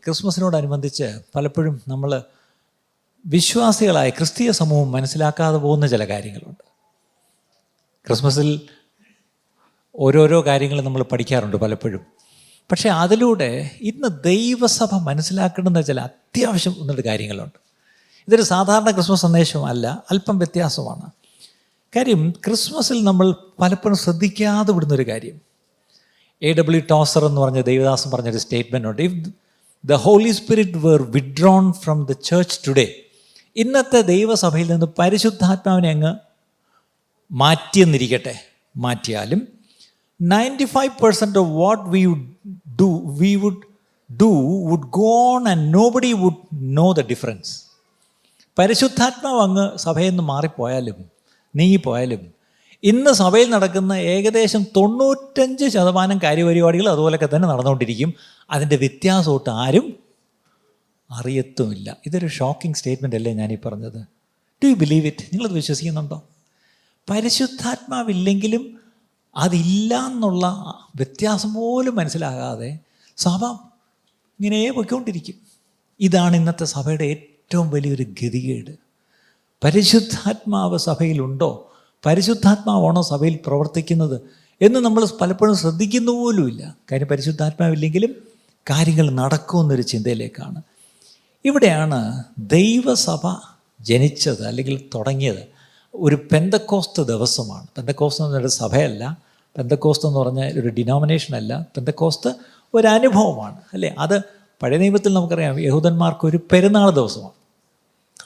ക്രിസ്മസിനോടനുബന്ധിച്ച് പലപ്പോഴും നമ്മൾ വിശ്വാസികളായ ക്രിസ്തീയ സമൂഹം മനസ്സിലാക്കാതെ പോകുന്ന ചില കാര്യങ്ങളുണ്ട്. ക്രിസ്മസിൽ ഓരോരോ കാര്യങ്ങൾ നമ്മൾ പഠിക്കാറുണ്ട് പലപ്പോഴും. പക്ഷേ അതിലൂടെ ഇന്ന് ദൈവസഭ മനസ്സിലാക്കേണ്ടുന്ന ചില അത്യാവശ്യം ഒന്നിട്ട് കാര്യങ്ങളുണ്ട്. ഇതൊരു സാധാരണ ക്രിസ്മസ് സന്ദേശമല്ല, അല്പം വ്യത്യാസമാണ്. കാര്യം ക്രിസ്മസിൽ നമ്മൾ പലപ്പോഴും ശ്രദ്ധിക്കാതെ വിടുന്നൊരു കാര്യം, A.W. ടോസർ എന്ന് പറഞ്ഞ ദൈവദാസൻ പറഞ്ഞൊരു സ്റ്റേറ്റ്മെൻ്റ് ഉണ്ട്. If the holy spirit were withdrawn from the church today, ഇന്നത്തെ ദൈവസഭയിൽ നിന്ന് പരിശുദ്ധാത്മാവിനെ അങ്ങ് മാറ്റിയെന്നിരിക്കട്ടെ, മാറ്റിയാലും 95% of what we would do would go on and nobody would know the difference. പരിശുദ്ധാത്മാവ് അങ്ങ് സഭയിൽ നിന്ന് മാറിപ്പോയാലും നീങ്ങിപ്പോയാലും ഇന്ന് സഭയിൽ നടക്കുന്ന ഏകദേശം 95% കാര്യപരിപാടികൾ അതുപോലൊക്കെ തന്നെ നടന്നുകൊണ്ടിരിക്കും. അതിൻ്റെ വ്യത്യാസമൊട്ട് ആരും അറിയത്തുമില്ല. ഇതൊരു ഷോക്കിംഗ് സ്റ്റേറ്റ്മെൻ്റ് അല്ലേ ഞാനീ പറഞ്ഞത്? Do you believe it? നിങ്ങളത് വിശ്വസിക്കുന്നുണ്ടോ? പരിശുദ്ധാത്മാവില്ലെങ്കിലും അതില്ല എന്നുള്ള വ്യത്യാസം പോലും മനസ്സിലാകാതെ സഭ ഇങ്ങനെ പൊയ്ക്കൊണ്ടിരിക്കും. ഇതാണ് ഇന്നത്തെ സഭയുടെ ഏറ്റവും വലിയൊരു ഗതികേട്. പരിശുദ്ധാത്മാവ് സഭയിലുണ്ടോ, പരിശുദ്ധാത്മാവാണോ സഭയിൽ പ്രവർത്തിക്കുന്നത് എന്ന് നമ്മൾ പലപ്പോഴും ശ്രദ്ധിക്കുന്നു പോലുമില്ല. കാര്യം പരിശുദ്ധാത്മാവില്ലെങ്കിലും കാര്യങ്ങൾ നടക്കുമെന്നൊരു ചിന്തയിലേക്കാണ്. ഇവിടെയാണ് ദൈവസഭ ജനിച്ചത് അല്ലെങ്കിൽ തുടങ്ങിയത്. ഒരു പെന്തക്കോസ്ത് ദിവസമാണ്. പെന്തക്കോസ്ത് എന്ന് പറഞ്ഞൊരു സഭയല്ല, പെന്തക്കോസ്ത് എന്ന് പറഞ്ഞാൽ ഒരു ഡിനോമിനേഷനല്ല, പെന്തക്കോസ്ത് ഒരു അനുഭവമാണ് അല്ലേ. അത് പഴയ നിയമത്തിൽ നമുക്കറിയാം, യഹൂദന്മാർക്കൊരു പെരുന്നാൾ ദിവസമാണ്.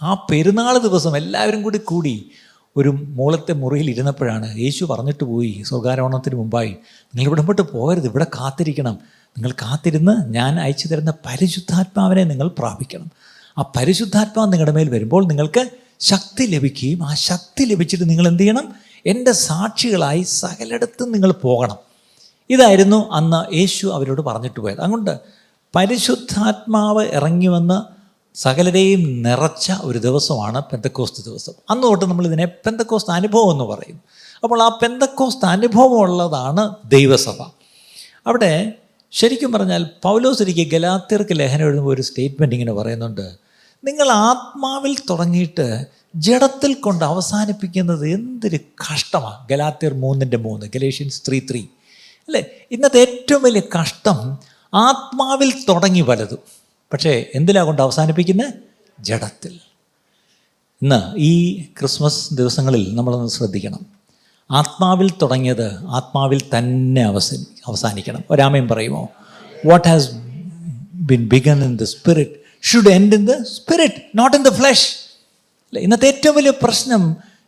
ആ പെരുന്നാൾ ദിവസം എല്ലാവരും കൂടി ഒരു മൂലത്തെ മുറിയിൽ ഇരുന്നപ്പോഴാണ് യേശു പറഞ്ഞിട്ട് പോയി സ്വർഗ്ഗാരോഹണത്തിന് മുമ്പായി, നിങ്ങൾ ഇവിടെ വിട്ട് പോകരുത്, ഇവിടെ കാത്തിരിക്കണം, നിങ്ങൾ കാത്തിരുന്ന് ഞാൻ അയച്ചു തരുന്ന പരിശുദ്ധാത്മാവിനെ നിങ്ങൾ പ്രാപിക്കണം. ആ പരിശുദ്ധാത്മാവ് നിങ്ങളുടെ മേൽ വരുമ്പോൾ നിങ്ങൾക്ക് ശക്തി ലഭിക്കുകയും ആ ശക്തി ലഭിച്ചിട്ട് നിങ്ങൾ എന്ത് ചെയ്യണം? എൻ്റെ സാക്ഷികളായി സകലയിടത്തും നിങ്ങൾ പോകണം. ഇതായിരുന്നു അന്ന് യേശു അവരോട് പറഞ്ഞിട്ട് പോയത്. അതുകൊണ്ട് പരിശുദ്ധാത്മാവ് ഇറങ്ങി വന്ന് സകലരെയും നിറച്ച ഒരു ദിവസമാണ് പെന്തക്കോസ്ത് ദിവസം. അന്ന് തൊട്ട് നമ്മളിതിനെ പെന്തക്കോസ്ത് അനുഭവം എന്ന് പറയും. അപ്പോൾ ആ പെന്തക്കോസ്ത് അനുഭവമുള്ളതാണ് ദൈവസഭ. അവിടെ ശരിക്കും പറഞ്ഞാൽ പൗലോസ് ഒരിക്കൽ ഗലാത്യർക്ക് ലേഖനം എഴുതുമ്പോൾ ഒരു സ്റ്റേറ്റ്മെൻറ്റ് ഇങ്ങനെ പറയുന്നുണ്ട്, നിങ്ങൾ ആത്മാവിൽ തുടങ്ങിയിട്ട് ജഡത്തിൽ കൊണ്ട് അവസാനിപ്പിക്കുന്നത് എന്തൊരു കഷ്ടമാണ്. ഗലാത്യർ 3:3, ഗലേഷ്യൻസ് 3:3 അല്ലേ. ഇന്നത്തെ ഏറ്റവും വലിയ കഷ്ടം ആത്മാവിൽ തുടങ്ങി പലതും, പക്ഷേ എന്തിലാ കൊണ്ട് അവസാനിപ്പിക്കുന്നത്? ജഡത്തിൽ. ഇന്ന് ഈ ക്രിസ്മസ് ദിവസങ്ങളിൽ നമ്മളൊന്ന് ശ്രദ്ധിക്കണം. ആത്മാവിൽ തുടങ്ങിയത് ആത്മാവിൽ തന്നെ അവസാനിക്കണം. ഒരാമയും പറയുമോ? What has been began in the spirit should end in the spirit, not in the flesh. ഇന്നത്തെ ഏറ്റവും വലിയ പ്രശ്നം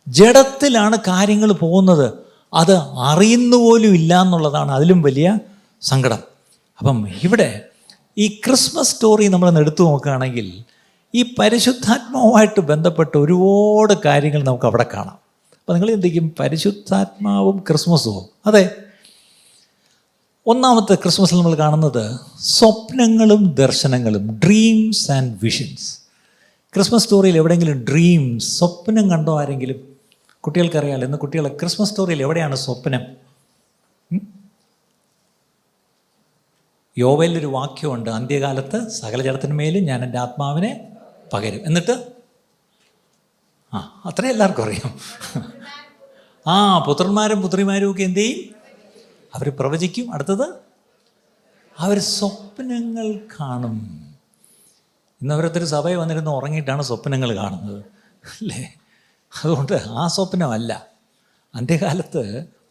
ജഡത്തിലാണ് കാര്യങ്ങൾ പോകുന്നത്, അത് അറിയുന്നു പോലും ഇല്ല എന്നുള്ളതാണ് അതിലും വലിയ സങ്കടം. അപ്പം ഇവിടെ ഈ ക്രിസ്മസ് സ്റ്റോറി നമ്മളൊന്ന് എടുത്തു നോക്കുകയാണെങ്കിൽ ഈ പരിശുദ്ധാത്മാവുമായിട്ട് ബന്ധപ്പെട്ട് ഒരുപാട് കാര്യങ്ങൾ നമുക്ക് അവിടെ കാണാം. അപ്പം നിങ്ങൾ എന്തെങ്കിലും പരിശുദ്ധാത്മാവും ക്രിസ്മസുമോ? അതെ. ഒന്നാമത്തെ ക്രിസ്മസിൽ നമ്മൾ കാണുന്നത് സ്വപ്നങ്ങളും ദർശനങ്ങളും, ഡ്രീംസ് ആൻഡ് വിഷൻസ്. ക്രിസ്മസ് സ്റ്റോറിയിൽ എവിടെയെങ്കിലും ഡ്രീംസ്, സ്വപ്നം കണ്ടോ ആരെങ്കിലും? കുട്ടികൾക്കറിയാമല്ലോ, ഇന്ന് കുട്ടികളെ ക്രിസ്മസ് സ്റ്റോറിയിൽ എവിടെയാണ് സ്വപ്നം? യോവേലൊരു വാക്യമുണ്ട്, അന്ത്യകാലത്ത് സകല ജഡത്തിന്മേലും ഞാൻ എൻ്റെ ആത്മാവിനെ പകരും. എന്നിട്ട് അത്രയും എല്ലാവർക്കും അറിയാം. പുത്രന്മാരും പുത്രിമാരും ഒക്കെ എന്ത് ചെയ്യും? അവർ പ്രവചിക്കും. അടുത്തത് അവർ സ്വപ്നങ്ങൾ കാണും. ഇന്നവരൊത്തിരി സഭയിൽ വന്നിരുന്ന് ഉറങ്ങിയിട്ടാണ് സ്വപ്നങ്ങൾ കാണുന്നത് അല്ലേ. അതുകൊണ്ട് ആ സ്വപ്നമല്ല. അന്ത്യകാലത്ത്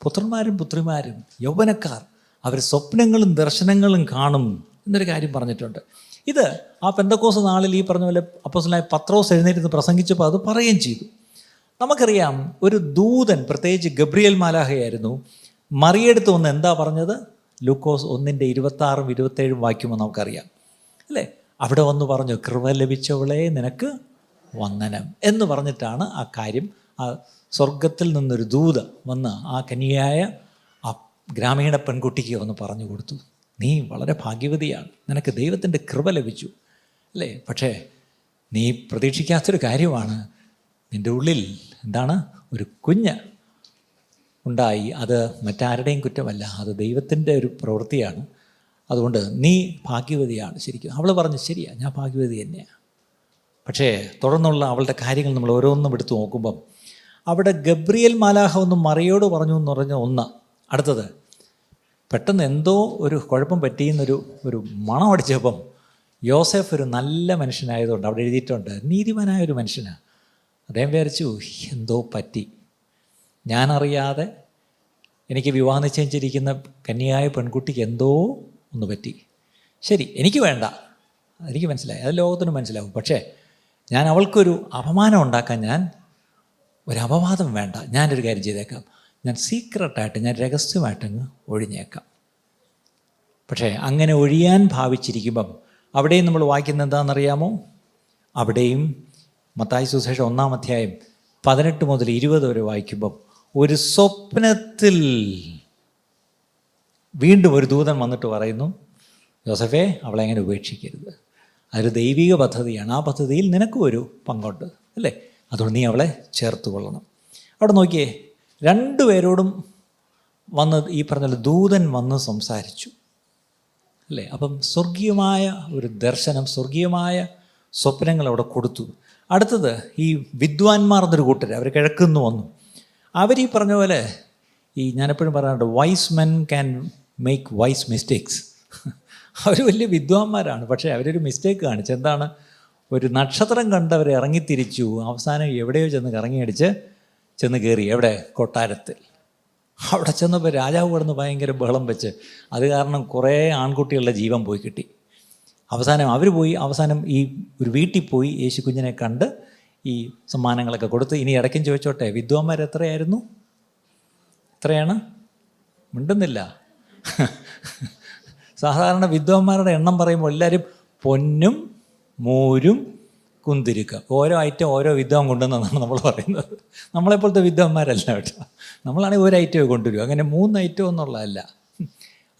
പുത്രന്മാരും പുത്രിമാരും യൗവനക്കാർ അവർ സ്വപ്നങ്ങളും ദർശനങ്ങളും കാണും എന്നൊരു കാര്യം പറഞ്ഞിട്ടുണ്ട്. ഇത് ആ പെന്തക്കോസ്ത് നാളിൽ ഈ പറഞ്ഞ പോലെ അപ്പോസ്തലനായ പത്രോസ് എഴുന്നേറ്റ് പ്രസംഗിച്ചപ്പോൾ അത് പറയുകയും ചെയ്തു. നമുക്കറിയാം, ഒരു ദൂതൻ, പ്രത്യേകിച്ച് ഗബ്രിയേൽ മാലാഖയായിരുന്നു, മറിയടുത്ത് വന്ന് എന്താ പറഞ്ഞത്? ലൂക്കോസ് 1:26-27 വാക്യം നമുക്കറിയാം അല്ലേ. അവിടെ വന്ന് പറഞ്ഞു, കൃപ ലഭിച്ചവളെ നിനക്ക് വന്ദനം എന്ന് പറഞ്ഞിട്ടാണ് ആ കാര്യം. ആ സ്വർഗത്തിൽ നിന്നൊരു ദൂത വന്ന് ആ കന്യയായ ആ ഗ്രാമീണ പെൺകുട്ടിക്ക് വന്ന് പറഞ്ഞു കൊടുത്തു, നീ വളരെ ഭാഗ്യവതിയാണ്, നിനക്ക് ദൈവത്തിൻ്റെ കൃപ ലഭിച്ചു അല്ലേ. പക്ഷേ നീ പ്രതീക്ഷിക്കാത്തൊരു കാര്യമാണ്, നിൻ്റെ ഉള്ളിൽ എന്താണ്? ഒരു കുഞ്ഞ് ഉണ്ടായി. അത് മറ്റാരുടെയും കുറ്റമല്ല, അത് ദൈവത്തിൻ്റെ ഒരു പ്രവൃത്തിയാണ്. അതുകൊണ്ട് നീ ഭാഗ്യവതിയാണ്. ശരിക്കും അവൾ പറഞ്ഞു, ശരിയാ, ഞാൻ ഭാഗ്യവതി തന്നെയാണ്. പക്ഷേ തുടർന്നുള്ള അവളുടെ കാര്യങ്ങൾ നമ്മൾ ഓരോന്നും എടുത്തു നോക്കുമ്പം അവിടെ ഗബ്രിയേൽ മാലാഖ ഒന്ന് മറിയോട് പറഞ്ഞു എന്ന് പറഞ്ഞ ഒന്ന്. അടുത്തത് പെട്ടെന്ന് എന്തോ ഒരു കുഴപ്പം പറ്റിയെന്നൊരു മണം അടിച്ചപ്പം യോസെഫ് ഒരു നല്ല മനുഷ്യനായതുകൊണ്ട് അവിടെ എഴുതിയിട്ടുണ്ട്, നീതിമാനായൊരു മനുഷ്യനാണ്. അദ്ദേഹം വിചാരിച്ചു, എന്തോ പറ്റി, ഞാനറിയാതെ എനിക്ക് വിവാഹം നിശ്ചയിച്ചിരിക്കുന്ന കന്യയായ പെൺകുട്ടിക്ക് എന്തോ ഒന്ന് പറ്റി. ശരി, എനിക്ക് വേണ്ട, എനിക്ക് മനസ്സിലായി, അത് ലോകത്തിന് മനസ്സിലാവും. പക്ഷേ ഞാൻ അവൾക്കൊരു അപമാനം ഉണ്ടാക്കാൻ ഞാൻ ഒരു അപവാദം വേണ്ട. ഞാനൊരു കാര്യം ചെയ്തേക്കാം, ഞാൻ സീക്രട്ടായിട്ട്, ഞാൻ രഹസ്യമായിട്ടങ്ങ് ഒഴിഞ്ഞേക്കാം. പക്ഷേ അങ്ങനെ ഒഴിയാൻ ഭാവിച്ചിരിക്കുമ്പം അവിടെയും നമ്മൾ വായിക്കുന്നത് എന്താണെന്നറിയാമോ? അവിടെയും മത്തായി സുവിശേഷം 1-ാം അധ്യായം 18 മുതൽ 20 വരെ വായിക്കുമ്പം ഒരു സ്വപ്നത്തിൽ വീണ്ടും ഒരു ദൂതൻ വന്നിട്ട് പറയുന്നു, യോസഫേ, അവളെ അങ്ങനെ ഉപേക്ഷിക്കരുത്, അതൊരു ദൈവിക പദ്ധതിയാണ്, ആ പദ്ധതിയിൽ നിനക്കും ഒരു പങ്കുണ്ട്, അല്ലേ? അതുകൊണ്ട് നീ അവളെ ചേർത്ത് കൊള്ളണം. അവിടെ നോക്കിയേ, രണ്ടുപേരോടും വന്ന് ഈ പറഞ്ഞ ദൂതൻ വന്ന് സംസാരിച്ചു, അല്ലേ? അപ്പം സ്വർഗീയമായ ഒരു ദർശനം, സ്വർഗീയമായ സ്വപ്നങ്ങൾ അവിടെ കൊടുത്തു. അടുത്തത് ഈ വിദ്വാൻമാർ എന്നൊരു കൂട്ടർ, അവർ കിഴക്കുന്ന് വന്നു. അവരീ പറഞ്ഞ പോലെ ഞാനെപ്പോഴും പറയാറുണ്ട്, wise men can make wise mistakes. അവർ വലിയ വിദ്വാൻമാരാണ്, പക്ഷേ അവരൊരു മിസ്റ്റേക്ക് കാണിച്ചു. എന്താണ്? ഒരു നക്ഷത്രം കണ്ടവർ ഇറങ്ങിത്തിരിച്ചു, അവസാനം എവിടെയോ ചെന്ന് കറങ്ങിയടിച്ച് ചെന്ന് കയറി. എവിടെ? കൊട്ടാരത്തിൽ. അവിടെ ചെന്നപ്പോൾ രാജാവ് കിടന്ന് ഭയങ്കര ബഹളം വെച്ച്, അത് കാരണം കുറേ ആൺകുട്ടികളുടെ ജീവൻ പോയി കിട്ടി. അവസാനം അവർ പോയി, അവസാനം ഈ ഒരു വീട്ടിൽ പോയി യേശു കുഞ്ഞിനെ കണ്ട് ഈ സമ്മാനങ്ങളൊക്കെ കൊടുത്ത്. ഇനി ഇടയ്ക്കും ചോദിച്ചോട്ടെ, വിദ്വാന്മാർ എത്രയായിരുന്നു? എത്രയാണ്? മിണ്ടുന്നില്ല. സാധാരണ വിദ്വാന്മാരുടെ എണ്ണം പറയുമ്പോൾ എല്ലാവരും പൊന്നും മൂരും കുന്തിരിക്ക, ഓരോ ഐറ്റം ഓരോ വിദ്വാൻ കൊണ്ടുവന്നതാണ് നമ്മൾ പറയുന്നത്. നമ്മളെപ്പോലത്തെ വിദ്വാന്മാരല്ല കേട്ടോ. നമ്മളാണെങ്കിൽ ഒരു ഐറ്റമേ കൊണ്ടുവരും, അങ്ങനെ 3 ഐറ്റം എന്നുള്ളതല്ല.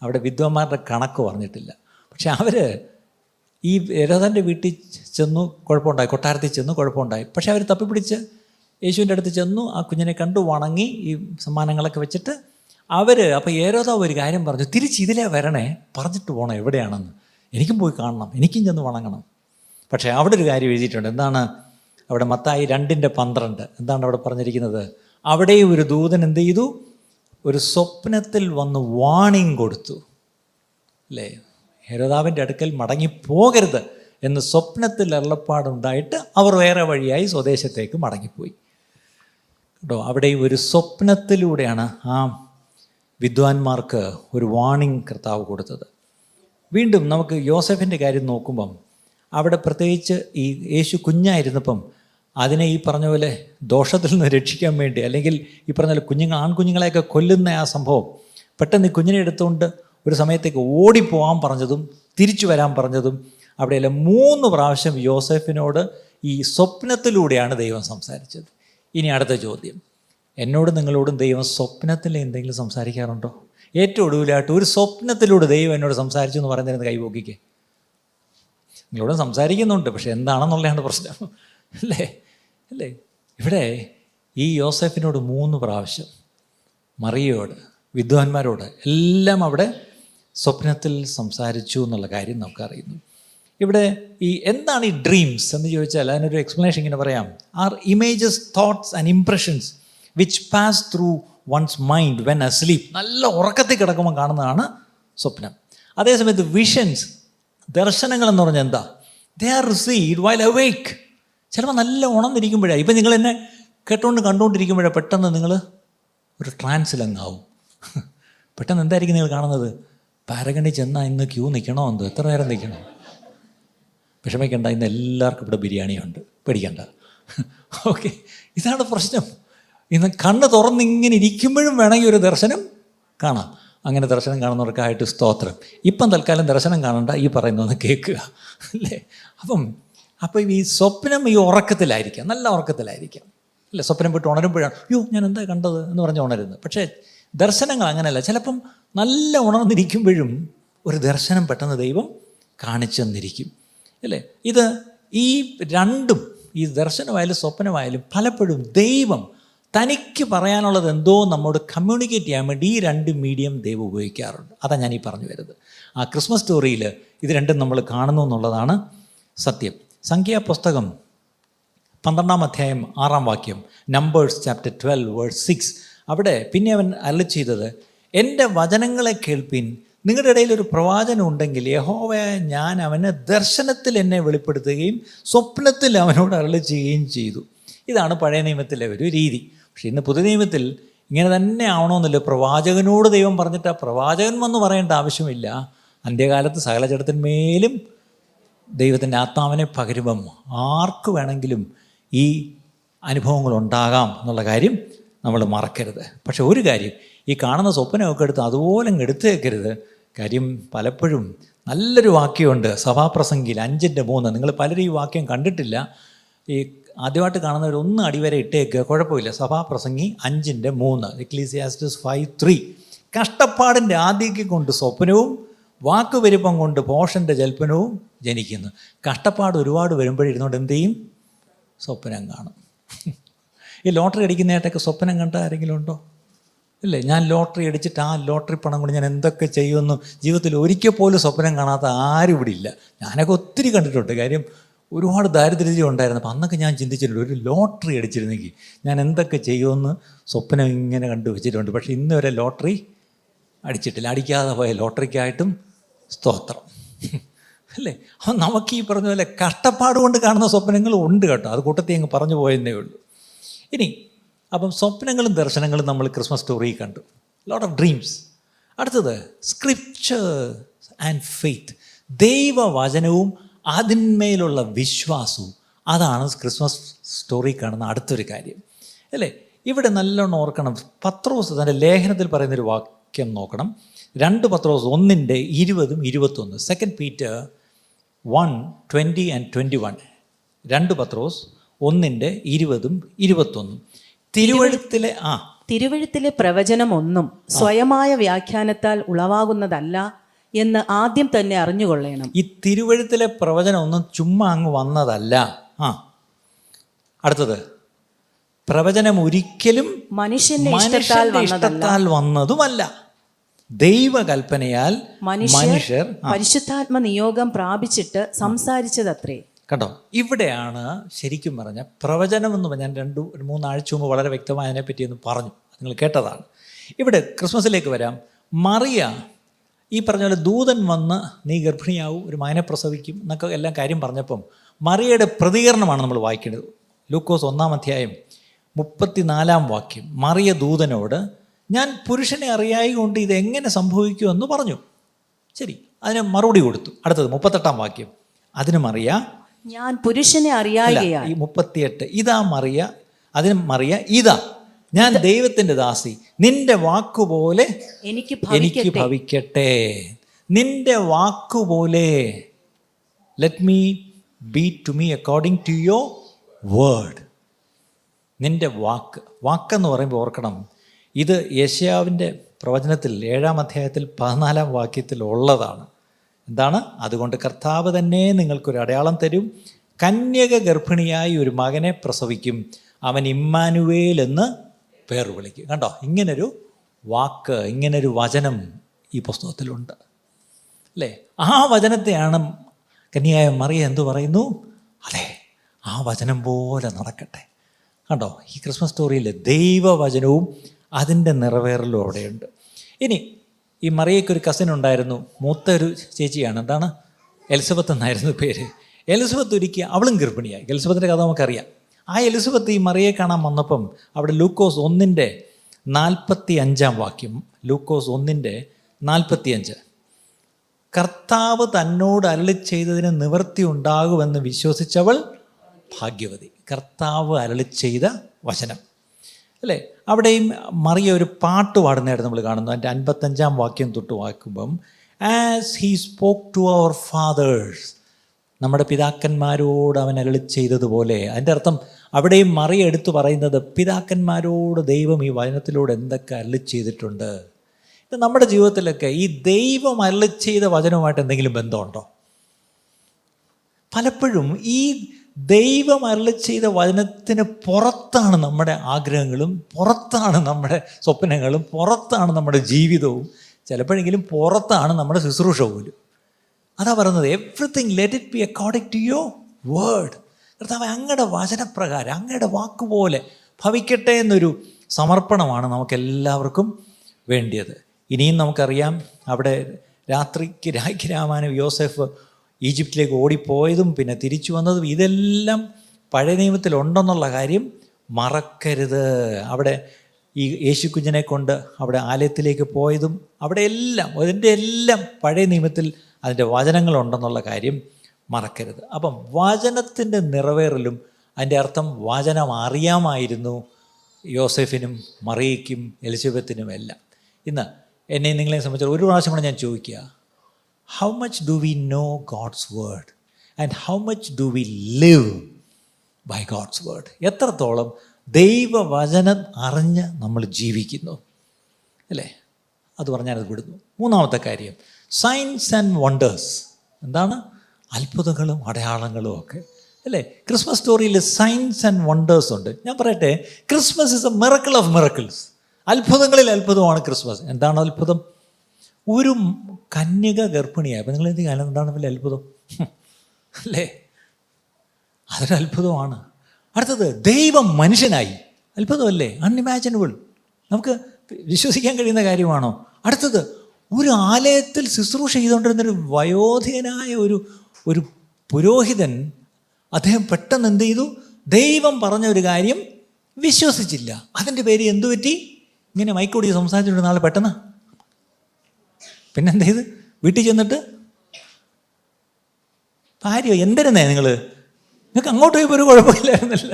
അവിടെ വിദ്വാന്മാരുടെ കണക്ക് പറഞ്ഞിട്ടില്ല. പക്ഷെ അവർ ഈ ഹെരോദാൻ്റെ വീട്ടിൽ ചെന്നു, കുഴപ്പമുണ്ടായി. കൊട്ടാരത്തിൽ ചെന്നു, കുഴപ്പമുണ്ടായി. പക്ഷെ അവർ തപ്പിപ്പിടിച്ച് യേശുവിൻ്റെ അടുത്ത് ചെന്നു, ആ കുഞ്ഞിനെ കണ്ടു, വണങ്ങി, ഈ സമ്മാനങ്ങളൊക്കെ വെച്ചിട്ട് അപ്പോൾ ഹെരോദാവ് ഒരു കാര്യം പറഞ്ഞു, തിരിച്ച് ഇതിലേ വരണേ, പറഞ്ഞിട്ട് പോകണം എവിടെയാണെന്ന്, എനിക്കും പോയി കാണണം, എനിക്കും ചെന്ന് വണങ്ങണം. പക്ഷേ അവിടെ ഒരു കാര്യം എഴുതിയിട്ടുണ്ട്. എന്താണ്? അവിടെ മത്തായി 2:12 എന്താണ് അവിടെ പറഞ്ഞിരിക്കുന്നത്? അവിടെയും ഒരു ദൂതൻ എന്ത് ചെയ്തു? ഒരു സ്വപ്നത്തിൽ വന്ന് വാണിംഗ് കൊടുത്തു, അല്ലേ? ഹെരോദാവിൻ്റെ അടുക്കൽ മടങ്ങിപ്പോകരുത് എന്ന് സ്വപ്നത്തിൽ അരുളപ്പാടുണ്ടായിട്ട് അവർ വേറെ വഴിയായി സ്വദേശത്തേക്ക് മടങ്ങിപ്പോയി കേട്ടോ. അവിടെയും ഒരു സ്വപ്നത്തിലൂടെയാണ് ആ വിദ്വാൻമാർക്ക് ഒരു വാണിംഗ് കർത്താവ് കൊടുത്തത്. വീണ്ടും നമുക്ക് യോസെഫിൻ്റെ കാര്യം നോക്കുമ്പം അവിടെ പ്രത്യേകിച്ച് ഈ യേശു കുഞ്ഞായിരുന്നപ്പം അതിനെ ഈ പറഞ്ഞ പോലെ ദോഷത്തിൽ നിന്ന് രക്ഷിക്കാൻ വേണ്ടി, അല്ലെങ്കിൽ ഈ പറഞ്ഞ പോലെ ആൺകുഞ്ഞുങ്ങളെയൊക്കെ കൊല്ലുന്ന ആ സംഭവം, പെട്ടെന്ന് ഈ കുഞ്ഞിനെ എടുത്തുകൊണ്ട് ഒരു സമയത്തേക്ക് ഓടിപ്പോകാൻ പറഞ്ഞതും തിരിച്ചു വരാൻ പറഞ്ഞതും അവിടെയെല്ലാം 3 പ്രാവശ്യം യോസെഫിനോട് ഈ സ്വപ്നത്തിലൂടെയാണ് ദൈവം സംസാരിച്ചത്. ഇനി അടുത്ത ചോദ്യം, എന്നോടും നിങ്ങളോടും ദൈവം സ്വപ്നത്തിൽ എന്തെങ്കിലും സംസാരിക്കാറുണ്ടോ? ഏറ്റവും ഒടുവിലായിട്ട് ഒരു സ്വപ്നത്തിലൂടെ ദൈവം എന്നോട് സംസാരിച്ചു എന്ന് പറയുന്നതിന് കൈപോക്കിക്കേ. നിങ്ങളോട് സംസാരിക്കുന്നുണ്ട്, പക്ഷെ എന്താണെന്നുള്ളതാണ് പ്രശ്നം, അല്ലേ? ഇവിടെ ഈ യോസെഫിനോട് 3 പ്രാവശ്യം, മറിയയോട്, വിദ്വാൻമാരോട് എല്ലാം അവിടെ സ്വപ്നത്തിൽ സംസാരിച്ചു എന്നുള്ള കാര്യം നമുക്കറിയുന്നു. ഇവിടെ എന്താണ് ഈ ഡ്രീംസ് എന്ന് ചോദിച്ചാൽ അതിനൊരു എക്സ്പ്ലനേഷൻ ഇങ്ങനെ പറയാം. Are images, thoughts and impressions which pass through one's mind when asleep. നല്ല ഉറക്കത്തിൽ കിടക്കുമ്പോൾ കാണുന്നതാണ് സ്വപ്നം. അതേസമയത്ത് വിഷൻസ്, ദർശനങ്ങൾ എന്ന് പറഞ്ഞാൽ എന്താ? They are received while അവേക്ക്. ചിലപ്പോൾ നല്ല ഉണർന്നിരിക്കുമ്പോഴാണ്, ഇപ്പം നിങ്ങൾ എന്നെ കണ്ടുകൊണ്ടിരിക്കുമ്പോഴാണ് പെട്ടെന്ന് നിങ്ങൾ ഒരു ട്രാൻസിലങ്ങാവും. പെട്ടെന്ന് എന്തായിരിക്കും നിങ്ങൾ കാണുന്നത്? പാരഗണി ചെന്നാൽ ഇന്ന് ക്യൂ നിൽക്കണോ എന്തോ, എത്ര നേരം നിൽക്കണം? വിഷമിക്കണ്ട, ഇന്ന് എല്ലാവർക്കും ഇവിടെ ബിരിയാണിയുണ്ട്, പേടിക്കണ്ട. ഓക്കെ, ഇതാണ് പ്രശ്നം. ഇന്ന് കണ്ണ് തുറന്നിങ്ങനെ ഇരിക്കുമ്പോഴും വേണമെങ്കിൽ ഒരു ദർശനം കാണാം. അങ്ങനെ ദർശനം കാണുന്നവർക്കായിട്ട് സ്തോത്രം. ഇപ്പം തൽക്കാലം ദർശനം കാണണ്ട, ഈ പറയുന്നതൊന്ന് കേൾക്കുക, അല്ലേ? അപ്പം ഈ സ്വപ്നം ഈ ഉറക്കത്തിലായിരിക്കാം, നല്ല ഉറക്കത്തിലായിരിക്കാം, അല്ലേ? സ്വപ്നം വിട്ട് ഉണരുമ്പോഴാണ് അയ്യോ ഞാൻ എന്താ കണ്ടത് എന്ന് പറഞ്ഞ് ഉണരുന്നത്. പക്ഷേ ദർശനങ്ങൾ അങ്ങനെയല്ല. ചിലപ്പം നല്ല ഉണർന്നിരിക്കുമ്പോഴും ഒരു ദർശനം പെട്ടെന്ന് ദൈവം കാണിച്ചു തന്നിരിക്കും, അല്ലേ? ഈ രണ്ടും, ഈ ദർശനമായാലും സ്വപ്നമായാലും പലപ്പോഴും ദൈവം തനിക്ക് പറയാനുള്ളത് എന്തോ നമ്മോട് കമ്മ്യൂണിക്കേറ്റ് ചെയ്യാൻ വേണ്ടി ഈ രണ്ട് മീഡിയം ദൈവം ഉപയോഗിക്കാറുണ്ട്. അതാണ് ഞാൻ ഈ പറഞ്ഞു വരുന്നത്. ആ ക്രിസ്മസ് സ്റ്റോറിയിൽ ഇത് രണ്ടും നമ്മൾ കാണുന്നു എന്നുള്ളതാണ് സത്യം. സംഖ്യാപുസ്തകം 12-ാം അധ്യായം 6-ാം വാക്യം, നമ്പേഴ്സ് ചാപ്റ്റർ 12 വേഴ്സ് 6, അവിടെ പിന്നെ അവൻ അരുളി ചെയ്തത്, എൻ്റെ വചനങ്ങളെ കേൾപ്പിൻ, നിങ്ങളുടെ ഇടയിൽ ഒരു പ്രവാചനം ഉണ്ടെങ്കിൽ യഹോവയായ ഞാൻ അവന് ദർശനത്തിൽ എന്നെ വെളിപ്പെടുത്തുകയും സ്വപ്നത്തിൽ അവനോട് അരുളി ചെയ്യുകയും ചെയ്തു. ഇതാണ് പഴയ നിയമത്തിലെ ഒരു രീതി. പക്ഷേ ഇന്ന് പുതിയ നിയമത്തിൽ ഇങ്ങനെ തന്നെ ആവണമെന്നില്ല. പ്രവാചകനോട് ദൈവം പറഞ്ഞിട്ട് ആ പ്രവാചകൻ വന്ന് പറയേണ്ട ആവശ്യമില്ല. അന്ത്യകാലത്ത് സകല ജഡത്തിന്മേലും ദൈവത്തിൻ്റെ ആത്മാവിനെ പകരുമ്പം ആർക്ക് വേണമെങ്കിലും ഈ അനുഭവങ്ങൾ ഉണ്ടാകാം എന്നുള്ള കാര്യം നമ്മൾ മറക്കരുത്. പക്ഷെ ഒരു കാര്യം, ഈ കാണുന്ന സ്വപ്നമൊക്കെ എടുത്ത് അതുപോലെ എടുത്തു വെക്കരുത്. കാര്യം പലപ്പോഴും നല്ലൊരു വാക്യമുണ്ട് സഭാപ്രസംഗിയിൽ 5:3. നിങ്ങൾ പലരും ഈ വാക്യം കണ്ടിട്ടില്ല. ഈ ആദ്യമായിട്ട് കാണുന്നവർ ഒന്ന് അടിവരെ ഇട്ടേക്കുക, കുഴപ്പമില്ല. സഭാപ്രസംഗി 5:3, എക്ലീസിയാസ്റ്റസ് 5:3. കഷ്ടപ്പാടിൻ്റെ ആദ്യക്ക് കൊണ്ട് സ്വപ്നവും വാക്കുപെരുപ്പം കൊണ്ട് പോഷൻ്റെ ജൽപ്പനവും ജനിക്കുന്നു. കഷ്ടപ്പാട് ഒരുപാട് വരുമ്പോഴിരുന്നുകൊണ്ട് എന്ത് ചെയ്യും? സ്വപ്നം കാണും. ഈ ലോട്ടറി അടിക്കുന്നതായിട്ടൊക്കെ സ്വപ്നം കണ്ട ആരെങ്കിലും ഉണ്ടോ? ഇല്ലേ? ഞാൻ ലോട്ടറി അടിച്ചിട്ട് ആ ലോട്ടറി പണം കൊണ്ട് ഞാൻ എന്തൊക്കെ ചെയ്യുമെന്ന് ജീവിതത്തിൽ ഒരിക്കൽ പോലും സ്വപ്നം കാണാത്ത ആരും ഇവിടെ ഇല്ല. ഞാനൊക്കെ ഒത്തിരി കണ്ടിട്ടുണ്ട്. കാര്യം ഒരുപാട് ദാരിദ്ര്യം ഉണ്ടായിരുന്നു. അപ്പം അന്നൊക്കെ ഞാൻ ചിന്തിച്ചിട്ടുണ്ട്, ഒരു ലോട്ടറി അടിച്ചിരുന്നെങ്കിൽ ഞാൻ എന്തൊക്കെ ചെയ്യുമെന്ന് സ്വപ്നം ഇങ്ങനെ കണ്ടു വെച്ചിട്ടുണ്ട്. പക്ഷേ ഇന്ന് വരെ ലോട്ടറി അടിച്ചിട്ടില്ല. അടിക്കാതെ പോയ ലോട്ടറിക്കായിട്ടും സ്തോത്രം, അല്ലേ? അപ്പം നമുക്ക് ഈ പറഞ്ഞ പോലെ കഷ്ടപ്പാട് കൊണ്ട് കാണുന്ന സ്വപ്നങ്ങളും ഉണ്ട് കേട്ടോ. അത് കൂട്ടത്തിൽ അങ്ങ് പറഞ്ഞു പോയെന്നേ ഉള്ളൂ. ഇനി അപ്പം സ്വപ്നങ്ങളും ദർശനങ്ങളും നമ്മൾ ക്രിസ്മസ് സ്റ്റോറിയിൽ കണ്ടു. Lot of dreams. അടുത്തത് സ്ക്രിപ്ചേഴ്സ് ആൻഡ് ഫെയ്ത്ത്. ദൈവവചനവും അതിന്മേലുള്ള വിശ്വാസവും. അതാണ് ക്രിസ്മസ് സ്റ്റോറി കാണുന്ന അടുത്തൊരു കാര്യം, അല്ലേ? ഇവിടെ നല്ലോണം ഓർക്കണം. പത്രോസ് തൻ്റെ ലേഖനത്തിൽ പറയുന്നൊരു വാക്യം നോക്കണം. 2 പത്രോസ് 1:20-21. 2 Peter 1:20 and 21. 2 പത്രോസ് 1:20-21. തിരുവെഴുത്തിലെ പ്രവചനം ഒന്നും സ്വയമായ വ്യാഖ്യാനത്താൽ ഉളവാകുന്നതല്ല എന്ന് ആദ്യം തന്നെ അറിഞ്ഞുകൊള്ളണം. ഈ തിരുവെഴുത്തിലെ പ്രവചനം ഒന്നും ചുമ്മാ അങ്ങ് വന്നതല്ല. അടുത്തത്, പ്രവചനം ഒരിക്കലും മനുഷ്യന്റെ ഇഷ്ടത്താൽ വന്നതുമല്ല, ദൈവകൽപ്പനയാൽ മനുഷ്യർ പരിശുദ്ധാത്മ നിയോഗം പ്രാപിച്ചിട്ട് സംസാരിച്ചതത്രേ. കണ്ടോ? ഇവിടെയാണ് ശരിക്കും പറഞ്ഞ പ്രവചനം എന്ന് പറഞ്ഞാൽ 2-3 ആഴ്ച മുമ്പ് വളരെ വ്യക്തമായി അതിനെപ്പറ്റി ഒന്ന് പറഞ്ഞു, നിങ്ങൾ കേട്ടതാണ്. ഇവിടെ ക്രിസ്മസിലേക്ക് വരാം. മറിയ ഈ പറഞ്ഞ പോലെ ദൂതൻ വന്ന് നീ ഗർഭിണിയാവും, ഒരു മകനെ പ്രസവിക്കും എന്നൊക്കെ എല്ലാം കാര്യം പറഞ്ഞപ്പം മറിയയുടെ പ്രതികരണമാണ് നമ്മൾ വായിക്കേണ്ടത്. ലൂക്കോസ് 1-ാം അധ്യായം 34-ാം വാക്യം. മറിയ ദൂതനോട്, ഞാൻ പുരുഷനെ അറിയായി കൊണ്ട് ഇതെങ്ങനെ സംഭവിക്കുമെന്ന് പറഞ്ഞു. ശരി, അതിന് മറുപടി കൊടുത്തു. അടുത്തത് 38-ാം വാക്യം. അതിന് മറിയ, ഞാൻ പുരുഷനെ അറിയായികയാൽ. ഈ 38, ഇതാ മറിയ, അതിന് മറിയ, ഇതാ ഞാൻ ദൈവത്തിൻ്റെ ദാസി, നിന്റെ വാക്കുപോലെ എനിക്ക് ഭവിക്കട്ടെ. നിന്റെ വാക്കുപോലെ, let me be to me according to your word. നിന്റെ വാക്കെന്ന് പറയുമ്പോൾ ഓർക്കണം, ഇത് യെശയ്യാവിൻ്റെ പ്രവചനത്തിൽ 7-ാം അധ്യായത്തിൽ 14-ാം വാക്യത്തിൽ ഉള്ളതാണ്. എന്താണ്? അതുകൊണ്ട് കർത്താവ് തന്നെ നിങ്ങൾക്കൊരു അടയാളം തരും, കന്യക ഗർഭിണിയായി ഒരു മകനെ പ്രസവിക്കും, അവൻ ഇമ്മാനുവേൽ എന്ന് പേർ വിളിക്കും. കണ്ടോ? ഇങ്ങനൊരു വാക്ക്, ഇങ്ങനൊരു വചനം ഈ പുസ്തകത്തിലുണ്ട്, അല്ലേ? ആ വചനത്തെയാണ് കന്യകയായ മറിയ എന്തു പറയുന്നു? അതെ, ആ വചനം പോലെ നടക്കട്ടെ. കണ്ടോ? ഈ ക്രിസ്മസ് സ്റ്റോറിയിൽ ദൈവവചനവും അതിൻ്റെ നിറവേറലും അവിടെയുണ്ട്. ഇനി ഈ മറിയയ്ക്കൊരു കസിൻ ഉണ്ടായിരുന്നു, മൂത്ത ഒരു ചേച്ചിയാണ്. എന്താണ്? എലിസബത്ത് എന്നായിരുന്നു പേര്. എലിസബത്ത് ഒരിക്കൽ അവളും ഗർഭിണിയായി. എലിസബത്തിൻ്റെ കഥ നമുക്കറിയാം. ആ എലിസബത്ത് ഈ മറിയെ കാണാൻ വന്നപ്പം അവിടെ ലൂക്കോസ് 1:45 വാക്യം, ലൂക്കോസ് 1:45, കർത്താവ് തന്നോട് അരുളി ചെയ്തതിന് നിവൃത്തി ഉണ്ടാകുമെന്ന് വിശ്വസിച്ചവൾ ഭാഗ്യവതി. കർത്താവ് അരുളി ചെയ്ത വചനം, അല്ലേ? അവിടെയും മറിയ ഒരു പാട്ട് പാടുന്നതായിട്ട് നമ്മൾ കാണുന്നു. അതിൻ്റെ 55-ാം വാക്യം തൊട്ട് വായിക്കുമ്പം, as he spoke to our fathers, നമ്മുടെ പിതാക്കന്മാരോട് അവൻ അരുളി ചെയ്തതുപോലെ. അതിൻ്റെ അർത്ഥം അവിടെയും മറിയ എടുത്തു പറയുന്നത് പിതാക്കന്മാരോട് ദൈവം ഈ വചനത്തിലൂടെ എന്തൊക്കെ അരുളി ചെയ്തിട്ടുണ്ട്. ഇത് നമ്മുടെ ജീവിതത്തിലൊക്കെ ഈ ദൈവം അരുളി ചെയ്ത വചനവുമായിട്ട് എന്തെങ്കിലും ബന്ധമുണ്ടോ? പലപ്പോഴും ഈ ദൈവം അരുളി ചെയ്ത വചനത്തിന് പുറത്താണ് നമ്മുടെ ആഗ്രഹങ്ങളും, പുറത്താണ് നമ്മുടെ സ്വപ്നങ്ങളും, പുറത്താണ് നമ്മുടെ ജീവിതവും, ചിലപ്പോഴെങ്കിലും പുറത്താണ് നമ്മുടെ ശുശ്രൂഷ പോലും. അതാ പറയുന്നത്, everything let it be according to your word. കർത്താവേ, അങ്ങയുടെ വചനപ്രകാരം, അങ്ങയുടെ വാക്കുപോലെ ഭവിക്കട്ടെ എന്നൊരു സമർപ്പണമാണ് നമുക്കെല്ലാവർക്കും വേണ്ടിയത്. ഇനിയും നമുക്കറിയാം, അവിടെ രാത്രിക്ക് രാമാനും യോസെഫ് ഈജിപ്തിലേക്ക് ഓടിപ്പോയതും പിന്നെ തിരിച്ചു വന്നതും ഇതെല്ലാം പഴയ നിയമത്തിലുണ്ടെന്നുള്ള കാര്യം മറക്കരുത്. അവിടെ ഈ യേശു കുഞ്ഞിനെ കൊണ്ട് അവിടെ ആലയത്തിലേക്ക് പോയതും അവിടെ എല്ലാം, അതിൻ്റെ എല്ലാം പഴയ നിയമത്തിൽ അതിൻ്റെ വചനങ്ങളുണ്ടെന്നുള്ള കാര്യം മറക്കരുത്. അപ്പം വചനത്തിൻ്റെ നിറവേറലും, അതിൻ്റെ അർത്ഥം വചനം അറിയാമായിരുന്നു യോസെഫിനും മറിയയ്ക്കും എലിസബത്തിനും എല്ലാം. ഇന്ന് എന്നെ നിങ്ങളെ സംബന്ധിച്ച് ഒരു പ്രാവശ്യം കൂടെ ഞാൻ ചോദിക്കുക, how much do we know God's word and how much do we live by God's word? എത്രത്തോളം ദൈവവചനം അറിഞ്ഞ് നമ്മൾ ജീവിക്കുന്നു, അല്ലേ? അത് പറഞ്ഞാൽ വിടുന്നു. മൂന്നാമത്തെ കാര്യം, സൈൻസ് ആൻഡ് വണ്ടേഴ്സ്. എന്താണ്? അത്ഭുതങ്ങളും അടയാളങ്ങളും ഒക്കെ, അല്ലേ? ക്രിസ്മസ് സ്റ്റോറിയിൽ സൈൻസ് ആൻഡ് വണ്ടേഴ്സ് ഉണ്ട്. ഞാൻ പറയട്ടെ, Christmas is a miracle of miracles. അത്ഭുതങ്ങളിൽ അത്ഭുതമാണ് ക്രിസ്മസ്. എന്താണ് അത്ഭുതം? ഒരു കന്യക ഗർഭിണിയായി. അപ്പം നിങ്ങൾ എന്ത് കാലം, എന്താണ് വലിയ അത്ഭുതം, അല്ലേ? അതൊരു അത്ഭുതമാണ്. അടുത്തത്, ദൈവം മനുഷ്യനായി. അത്ഭുതമല്ലേ? അൺഇമാജിനബിൾ. നമുക്ക് വിശ്വസിക്കാൻ കഴിയുന്ന കാര്യമാണോ? അടുത്തത്, ഒരു ആലയത്തിൽ ശുശ്രൂഷ ചെയ്തുകൊണ്ടിരുന്നൊരു വയോധികനായ ഒരു പുരോഹിതൻ, അദ്ദേഹം പെട്ടെന്ന് എന്ത് ചെയ്തു? ദൈവം പറഞ്ഞ ഒരു കാര്യം വിശ്വസിച്ചില്ല. അതിൻ്റെ പേര് എന്തു പറ്റി? ഇങ്ങനെ മൈക്കോടി സംസാരിച്ചിട്ട് നാളെ പെട്ടെന്ന് പിന്നെന്ത് ചെയ്ത് വീട്ടിൽ ചെന്നിട്ട്, ഭാര്യ എന്തിരുന്നേ നിങ്ങൾക്ക് അങ്ങോട്ട് പോയപ്പോൾ ഒരു കുഴപ്പമില്ലായിരുന്നില്ല,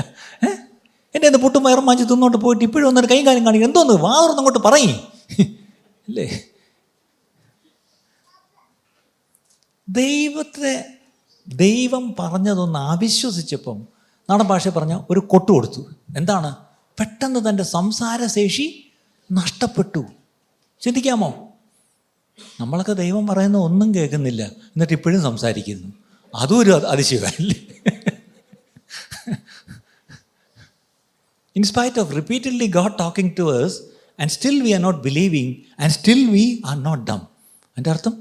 എൻ്റെ എന്ത് പുട്ടും വയറും മാഞ്ചി തിന്നോട്ട് പോയിട്ട് ഇപ്പോഴും ഒന്നൊരു കൈയും കാര്യം കാണിക്കും, എന്തോന്ന് വാർന്ന് അങ്ങോട്ട് പറയും, അല്ലേ? ദൈവം പറഞ്ഞതൊന്ന് അവിശ്വസിച്ചപ്പം നാടൻ ഭാഷ പറഞ്ഞ ഒരു കൊട്ടു കൊടുത്തു. എന്താണ്? പെട്ടെന്ന് തൻ്റെ സംസാരശേഷി നഷ്ടപ്പെട്ടു. ചിന്തിക്കാമോ? നമ്മളൊക്കെ ദൈവം പറയുന്ന ഒന്നും കേൾക്കുന്നില്ല, എന്നിട്ട് ഇപ്പോഴും സംസാരിക്കുന്നു. അതും ഒരു അതിശയമല്ലേ? In spite of repeatedly God talking to us, and still we are not believing, and still we are not dumb. അതിൻ്റെ അർത്ഥം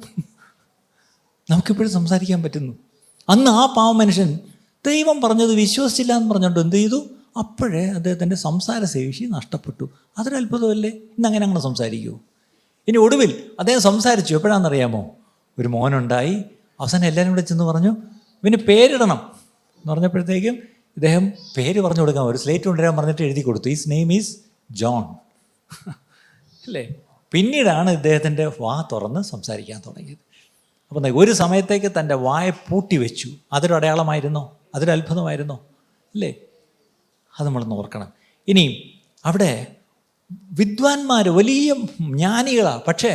നമുക്കിപ്പോഴും സംസാരിക്കാൻ പറ്റുന്നു. അന്ന് ആ പാവ മനുഷ്യൻ ദൈവം പറഞ്ഞത് വിശ്വസിച്ചില്ല എന്ന് പറഞ്ഞുകൊണ്ട് എന്ത് ചെയ്തു? അപ്പോഴേ അദ്ദേഹത്തിൻ്റെ സംസാരശേഷി നഷ്ടപ്പെട്ടു. അതൊരു അത്ഭുതമല്ലേ? ഇന്നങ്ങനെ അങ്ങനെ സംസാരിക്കൂ. ഇനി ഒടുവിൽ അദ്ദേഹം സംസാരിച്ചു. എപ്പോഴാണെന്നറിയാമോ? ഒരു മോനുണ്ടായി. അവസാനം എല്ലാവരും കൂടെ ചെന്ന് പറഞ്ഞു, ഇവന് പേരിടണം എന്ന് പറഞ്ഞപ്പോഴത്തേക്കും ഇദ്ദേഹം പേര് പറഞ്ഞു കൊടുക്കാം. ഒരു സ്ലേറ്റ് കൊണ്ടുവരാൻ പറഞ്ഞിട്ട് എഴുതി കൊടുത്തു, ഹിസ് നെയിം ഈസ് ജോൺ, അല്ലേ? പിന്നീടാണ് ഇദ്ദേഹത്തിൻ്റെ വാ തുറന്ന് സംസാരിക്കാൻ തുടങ്ങിയത്. അപ്പം ഒരു സമയത്തേക്ക് തൻ്റെ വായ പൂട്ടി വെച്ചു. അതൊരു അടയാളമായിരുന്നോ? അതൊരു അത്ഭുതമായിരുന്നോ? അല്ലേ? അത് നമ്മളൊന്ന് ഓർക്കണം. ഇനി അവിടെ വിദ്വാൻമാർ വലിയ ജ്ഞാനികളാണ്, പക്ഷേ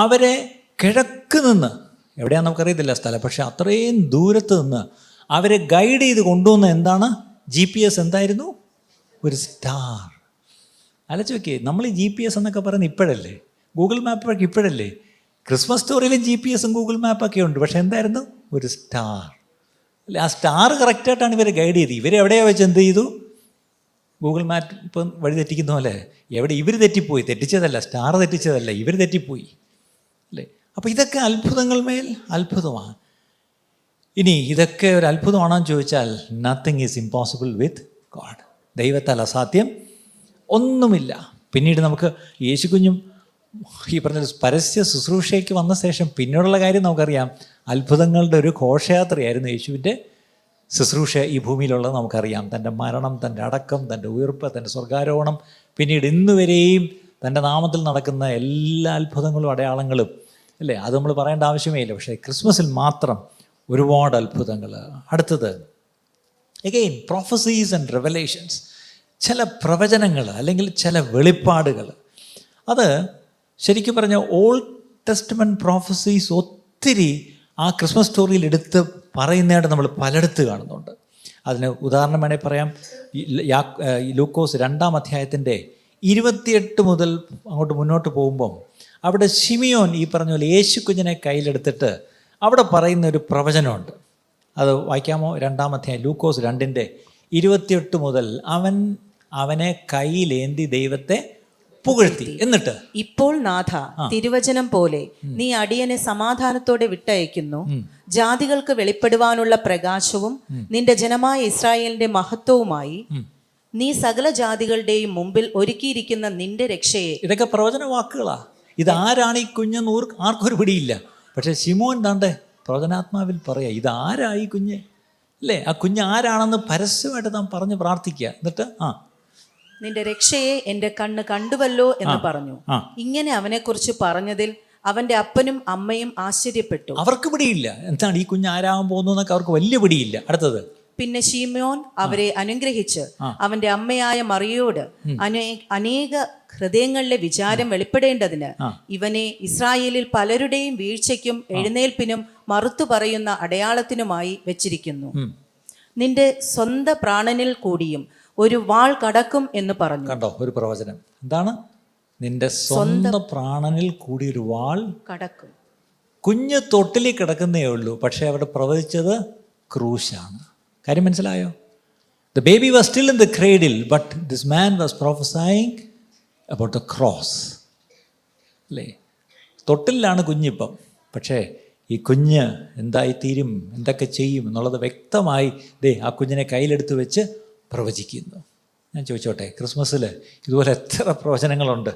അവരെ കിഴക്ക് നിന്ന്, എവിടെയാണെന്ന് നമുക്കറിയത്തില്ല സ്ഥലം, പക്ഷേ അത്രയും ദൂരത്ത് നിന്ന് അവരെ ഗൈഡ് ചെയ്ത് കൊണ്ടുവന്ന എന്താണ്? GPS എന്തായിരുന്നു? ഒരു സ്റ്റാർ. അലച്ചു നോക്കിയേ, നമ്മൾ ഈ GPS എന്നൊക്കെ പറയുന്നത് ഇപ്പോഴല്ലേ, ഗൂഗിൾ മാപ്പൊക്കെ ഇപ്പോഴല്ലേ. ക്രിസ്മസ് സ്റ്റോറിയിലും GPS ഗൂഗിൾ മാപ്പൊക്കെ ഉണ്ട്, പക്ഷേ എന്തായിരുന്നു? ഒരു സ്റ്റാർ, അല്ലേ? ആ സ്റ്റാർ കറക്റ്റായിട്ടാണ് ഇവരെ ഗൈഡ് ചെയ്ത്. ഇവരെവിടെയാണ് വെച്ച് എന്ത് ചെയ്തു? ഗൂഗിൾ മാപ്പ് ഇപ്പം വഴി തെറ്റിക്കുന്ന പോലെ എവിടെ ഇവർ തെറ്റിപ്പോയി. തെറ്റിച്ചതല്ല, സ്റ്റാർ തെറ്റിച്ചതല്ല, ഇവർ തെറ്റിപ്പോയി, അല്ലേ? അപ്പോൾ ഇതൊക്കെ അത്ഭുതങ്ങൾ മേൽ അത്ഭുതമാണ്. ഇനി ഇതൊക്കെ ഒരു അത്ഭുതമാണെന്ന് ചോദിച്ചാൽ, nothing is impossible with God. ദൈവത്താൽ അസാധ്യം ഒന്നുമില്ല. പിന്നീട് നമുക്ക് യേശു കുഞ്ഞും ഈ പറഞ്ഞ പരസ്യ ശുശ്രൂഷയ്ക്ക് വന്ന ശേഷം പിന്നീടുള്ള കാര്യം നമുക്കറിയാം. അത്ഭുതങ്ങളുടെ ഒരു ഘോഷയാത്രയായിരുന്നു യേശുവിൻ്റെ ശുശ്രൂഷ ഈ ഭൂമിയിലുള്ളത് നമുക്കറിയാം. തൻ്റെ മരണം, തൻ്റെ അടക്കം, തൻ്റെ ഉയർപ്പ്, തൻ്റെ സ്വർഗാരോഹണം, പിന്നീട് ഇന്നുവരെയും തൻ്റെ നാമത്തിൽ നടക്കുന്ന എല്ലാ അത്ഭുതങ്ങളും അടയാളങ്ങളും, അല്ലേ? അത് നമ്മൾ പറയേണ്ട ആവശ്യമേ ഇല്ല. പക്ഷേ ക്രിസ്മസിൽ മാത്രം ഒരുപാട് അത്ഭുതങ്ങൾ. അടുത്തത്, എഗെയിൻ പ്രൊഫസീസ് ആൻഡ് റെവലേഷൻസ്. ചില പ്രവചനങ്ങൾ അല്ലെങ്കിൽ ചില വെളിപ്പാടുകൾ, അത് ശരിക്കും പറഞ്ഞാൽ ഓൾഡ് ടെസ്റ്റ്മെൻറ്റ് പ്രൊഫസീസ് ഒത്തിരി ആ ക്രിസ്മസ് സ്റ്റോറിയിൽ എടുത്ത് പറയുന്നതായിട്ട് നമ്മൾ പലയിടത്ത് കാണുന്നുണ്ട്. അതിന് ഉദാഹരണം വേണേൽ പറയാം. ലൂക്കോസ് 2-ാം അധ്യായത്തിൻ്റെ 28 മുതൽ അങ്ങോട്ട് മുന്നോട്ട് പോകുമ്പം അവിടെ ശിമിയോൻ ഈ പറഞ്ഞ പോലെ യേശു കുഞ്ഞിനെ കയ്യിലെടുത്തിട്ട് അവിടെ പറയുന്ന ഒരു പ്രവചനമുണ്ട്. അത് വായിക്കാമോ? 2-ാം അധ്യായം ലൂക്കോസ് 2:28 മുതൽ അവനെ കയ്യിലേന്തി ദൈവത്തെ പുകഴ്ത്തി. എന്നിട്ട് ഇപ്പോൾ നാഥ, തിരുവചനം പോലെ നീ അടിയനെ സമാധാനത്തോടെ വിട്ടയക്കുന്നു. ജാതികൾക്ക് വെളിപ്പെടുവാനുള്ള പ്രകാശവും നിന്റെ ജനമായ ഇസ്രായേലിന്റെ മഹത്വവുമായി നീ സകല ജാതികളുടെയും മുമ്പിൽ ഒരുക്കിയിരിക്കുന്ന നിന്റെ രക്ഷയെ. ഇതൊക്കെ പ്രവചന വാക്കുകളാ. ഇതാരാണ് ഈ കുഞ്ഞെന്ന് ആർക്കൊരു പിടിയില്ല. പക്ഷെ ശിമോൻ താണ്ടെ പ്രവചനാത്മാവിൽ പറയാ, ഇതാരായി കുഞ്ഞ്, അല്ലേ? ആ കുഞ്ഞ് ആരാണെന്ന് പരസ്യമായിട്ട് നാം പറഞ്ഞ് പ്രാർത്ഥിക്കുക. എന്നിട്ട് നിന്റെ രക്ഷയെ എൻ്റെ കണ്ണ് കണ്ടുവല്ലോ എന്ന് പറഞ്ഞു. ഇങ്ങനെ അവനെക്കുറിച്ച് പറഞ്ഞതിൽ അവന്റെ അപ്പനും അമ്മയും ആശ്ചര്യപ്പെട്ടു. അവർക്ക് പിടിയില്ല എന്താണ് ഈ കുഞ്ഞ് ആരാകാൻ പോകുന്നു എന്നൊക്കെ അവർക്ക് വലിയ പിടിയില്ല. അടുത്തത്, പിന്നെ ശിമോൻ അവരെ അനുഗ്രഹിച്ച് അവന്റെ അമ്മയായ മറിയോട് അനേക ഹൃദയങ്ങളിലെ വിചാരം വെളിപ്പെടേണ്ടതിന് ഇവനെ ഇസ്രായേലിൽ പലരുടെയും വീഴ്ചയ്ക്കും എഴുന്നേൽപ്പിനും മറുത്തു പറയുന്ന അടയാളത്തിനുമായി വെച്ചിരിക്കുന്നു. നിന്റെ സ്വന്തം പ്രാണനിൽ കൂടിയും ഒരു വാൾ കടക്കും എന്ന് പറഞ്ഞു. കണ്ടോ ഒരു പ്രവചനം? എന്താണ്? നിന്റെ സ്വന്തം പ്രാണനിൽ കൂടി ഒരു വാൾ കടക്കും. കുഞ്ഞ് തൊട്ടിലിൽ കിടക്കുന്നേ ഉള്ളൂ, പക്ഷെ അവിടെ പ്രവചിച്ചത് ക്രൂശാണ്. കാര്യം മനസ്സിലായോ? The baby was still in the cradle, but this man was prophesying about the cross. അല്ലേ? തൊട്ടിലാണ് കുഞ്ഞിപ്പം, പക്ഷേ ഈ കുഞ്ഞ് എന്തായിത്തീരും, എന്തൊക്കെ ചെയ്യും എന്നുള്ളത് വ്യക്തമായി ആ കുഞ്ഞിനെ കയ്യിലെടുത്ത് വെച്ച് പ്രവചിക്കുന്നു. ഞാൻ ചോദിച്ചോട്ടെ, ക്രിസ്മസിൽ ഇതുപോലെ എത്ര പ്രവചനങ്ങളുണ്ട്,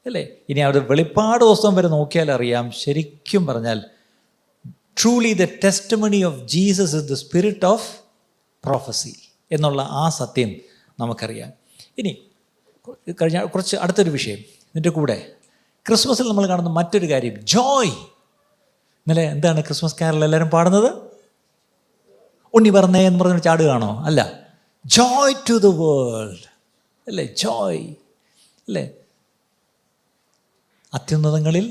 അല്ലേ? ഇനി അവിടെ വെളിപ്പാട് ദിവസം വരെ നോക്കിയാൽ അറിയാം, ശരിക്കും പറഞ്ഞാൽ truly the testimony of Jesus is the spirit of prophecy എന്നുള്ള ആ സത്യം നമുക്കറിയാം. ഇനി കഴിഞ്ഞ കുറച്ച് അടുത്തൊരു വിഷയം ഇതിൻ്റെ കൂടെ, ക്രിസ്മസിൽ നമ്മൾ കാണുന്ന മറ്റൊരു കാര്യം, ജോയ്. ഇന്നലെ എന്താണ് ക്രിസ്മസ് കാരൽ എല്ലാവരും പാടുന്നത്? ഉണ്ണി പറഞ്ഞേ എന്ന് പറഞ്ഞ് ചാടുകയാണോ? അല്ല, ജോയ് ടു ദ വേൾഡ്, അല്ലേ? ജോയ്, അല്ലേ? അത്യുന്നതങ്ങളിൽ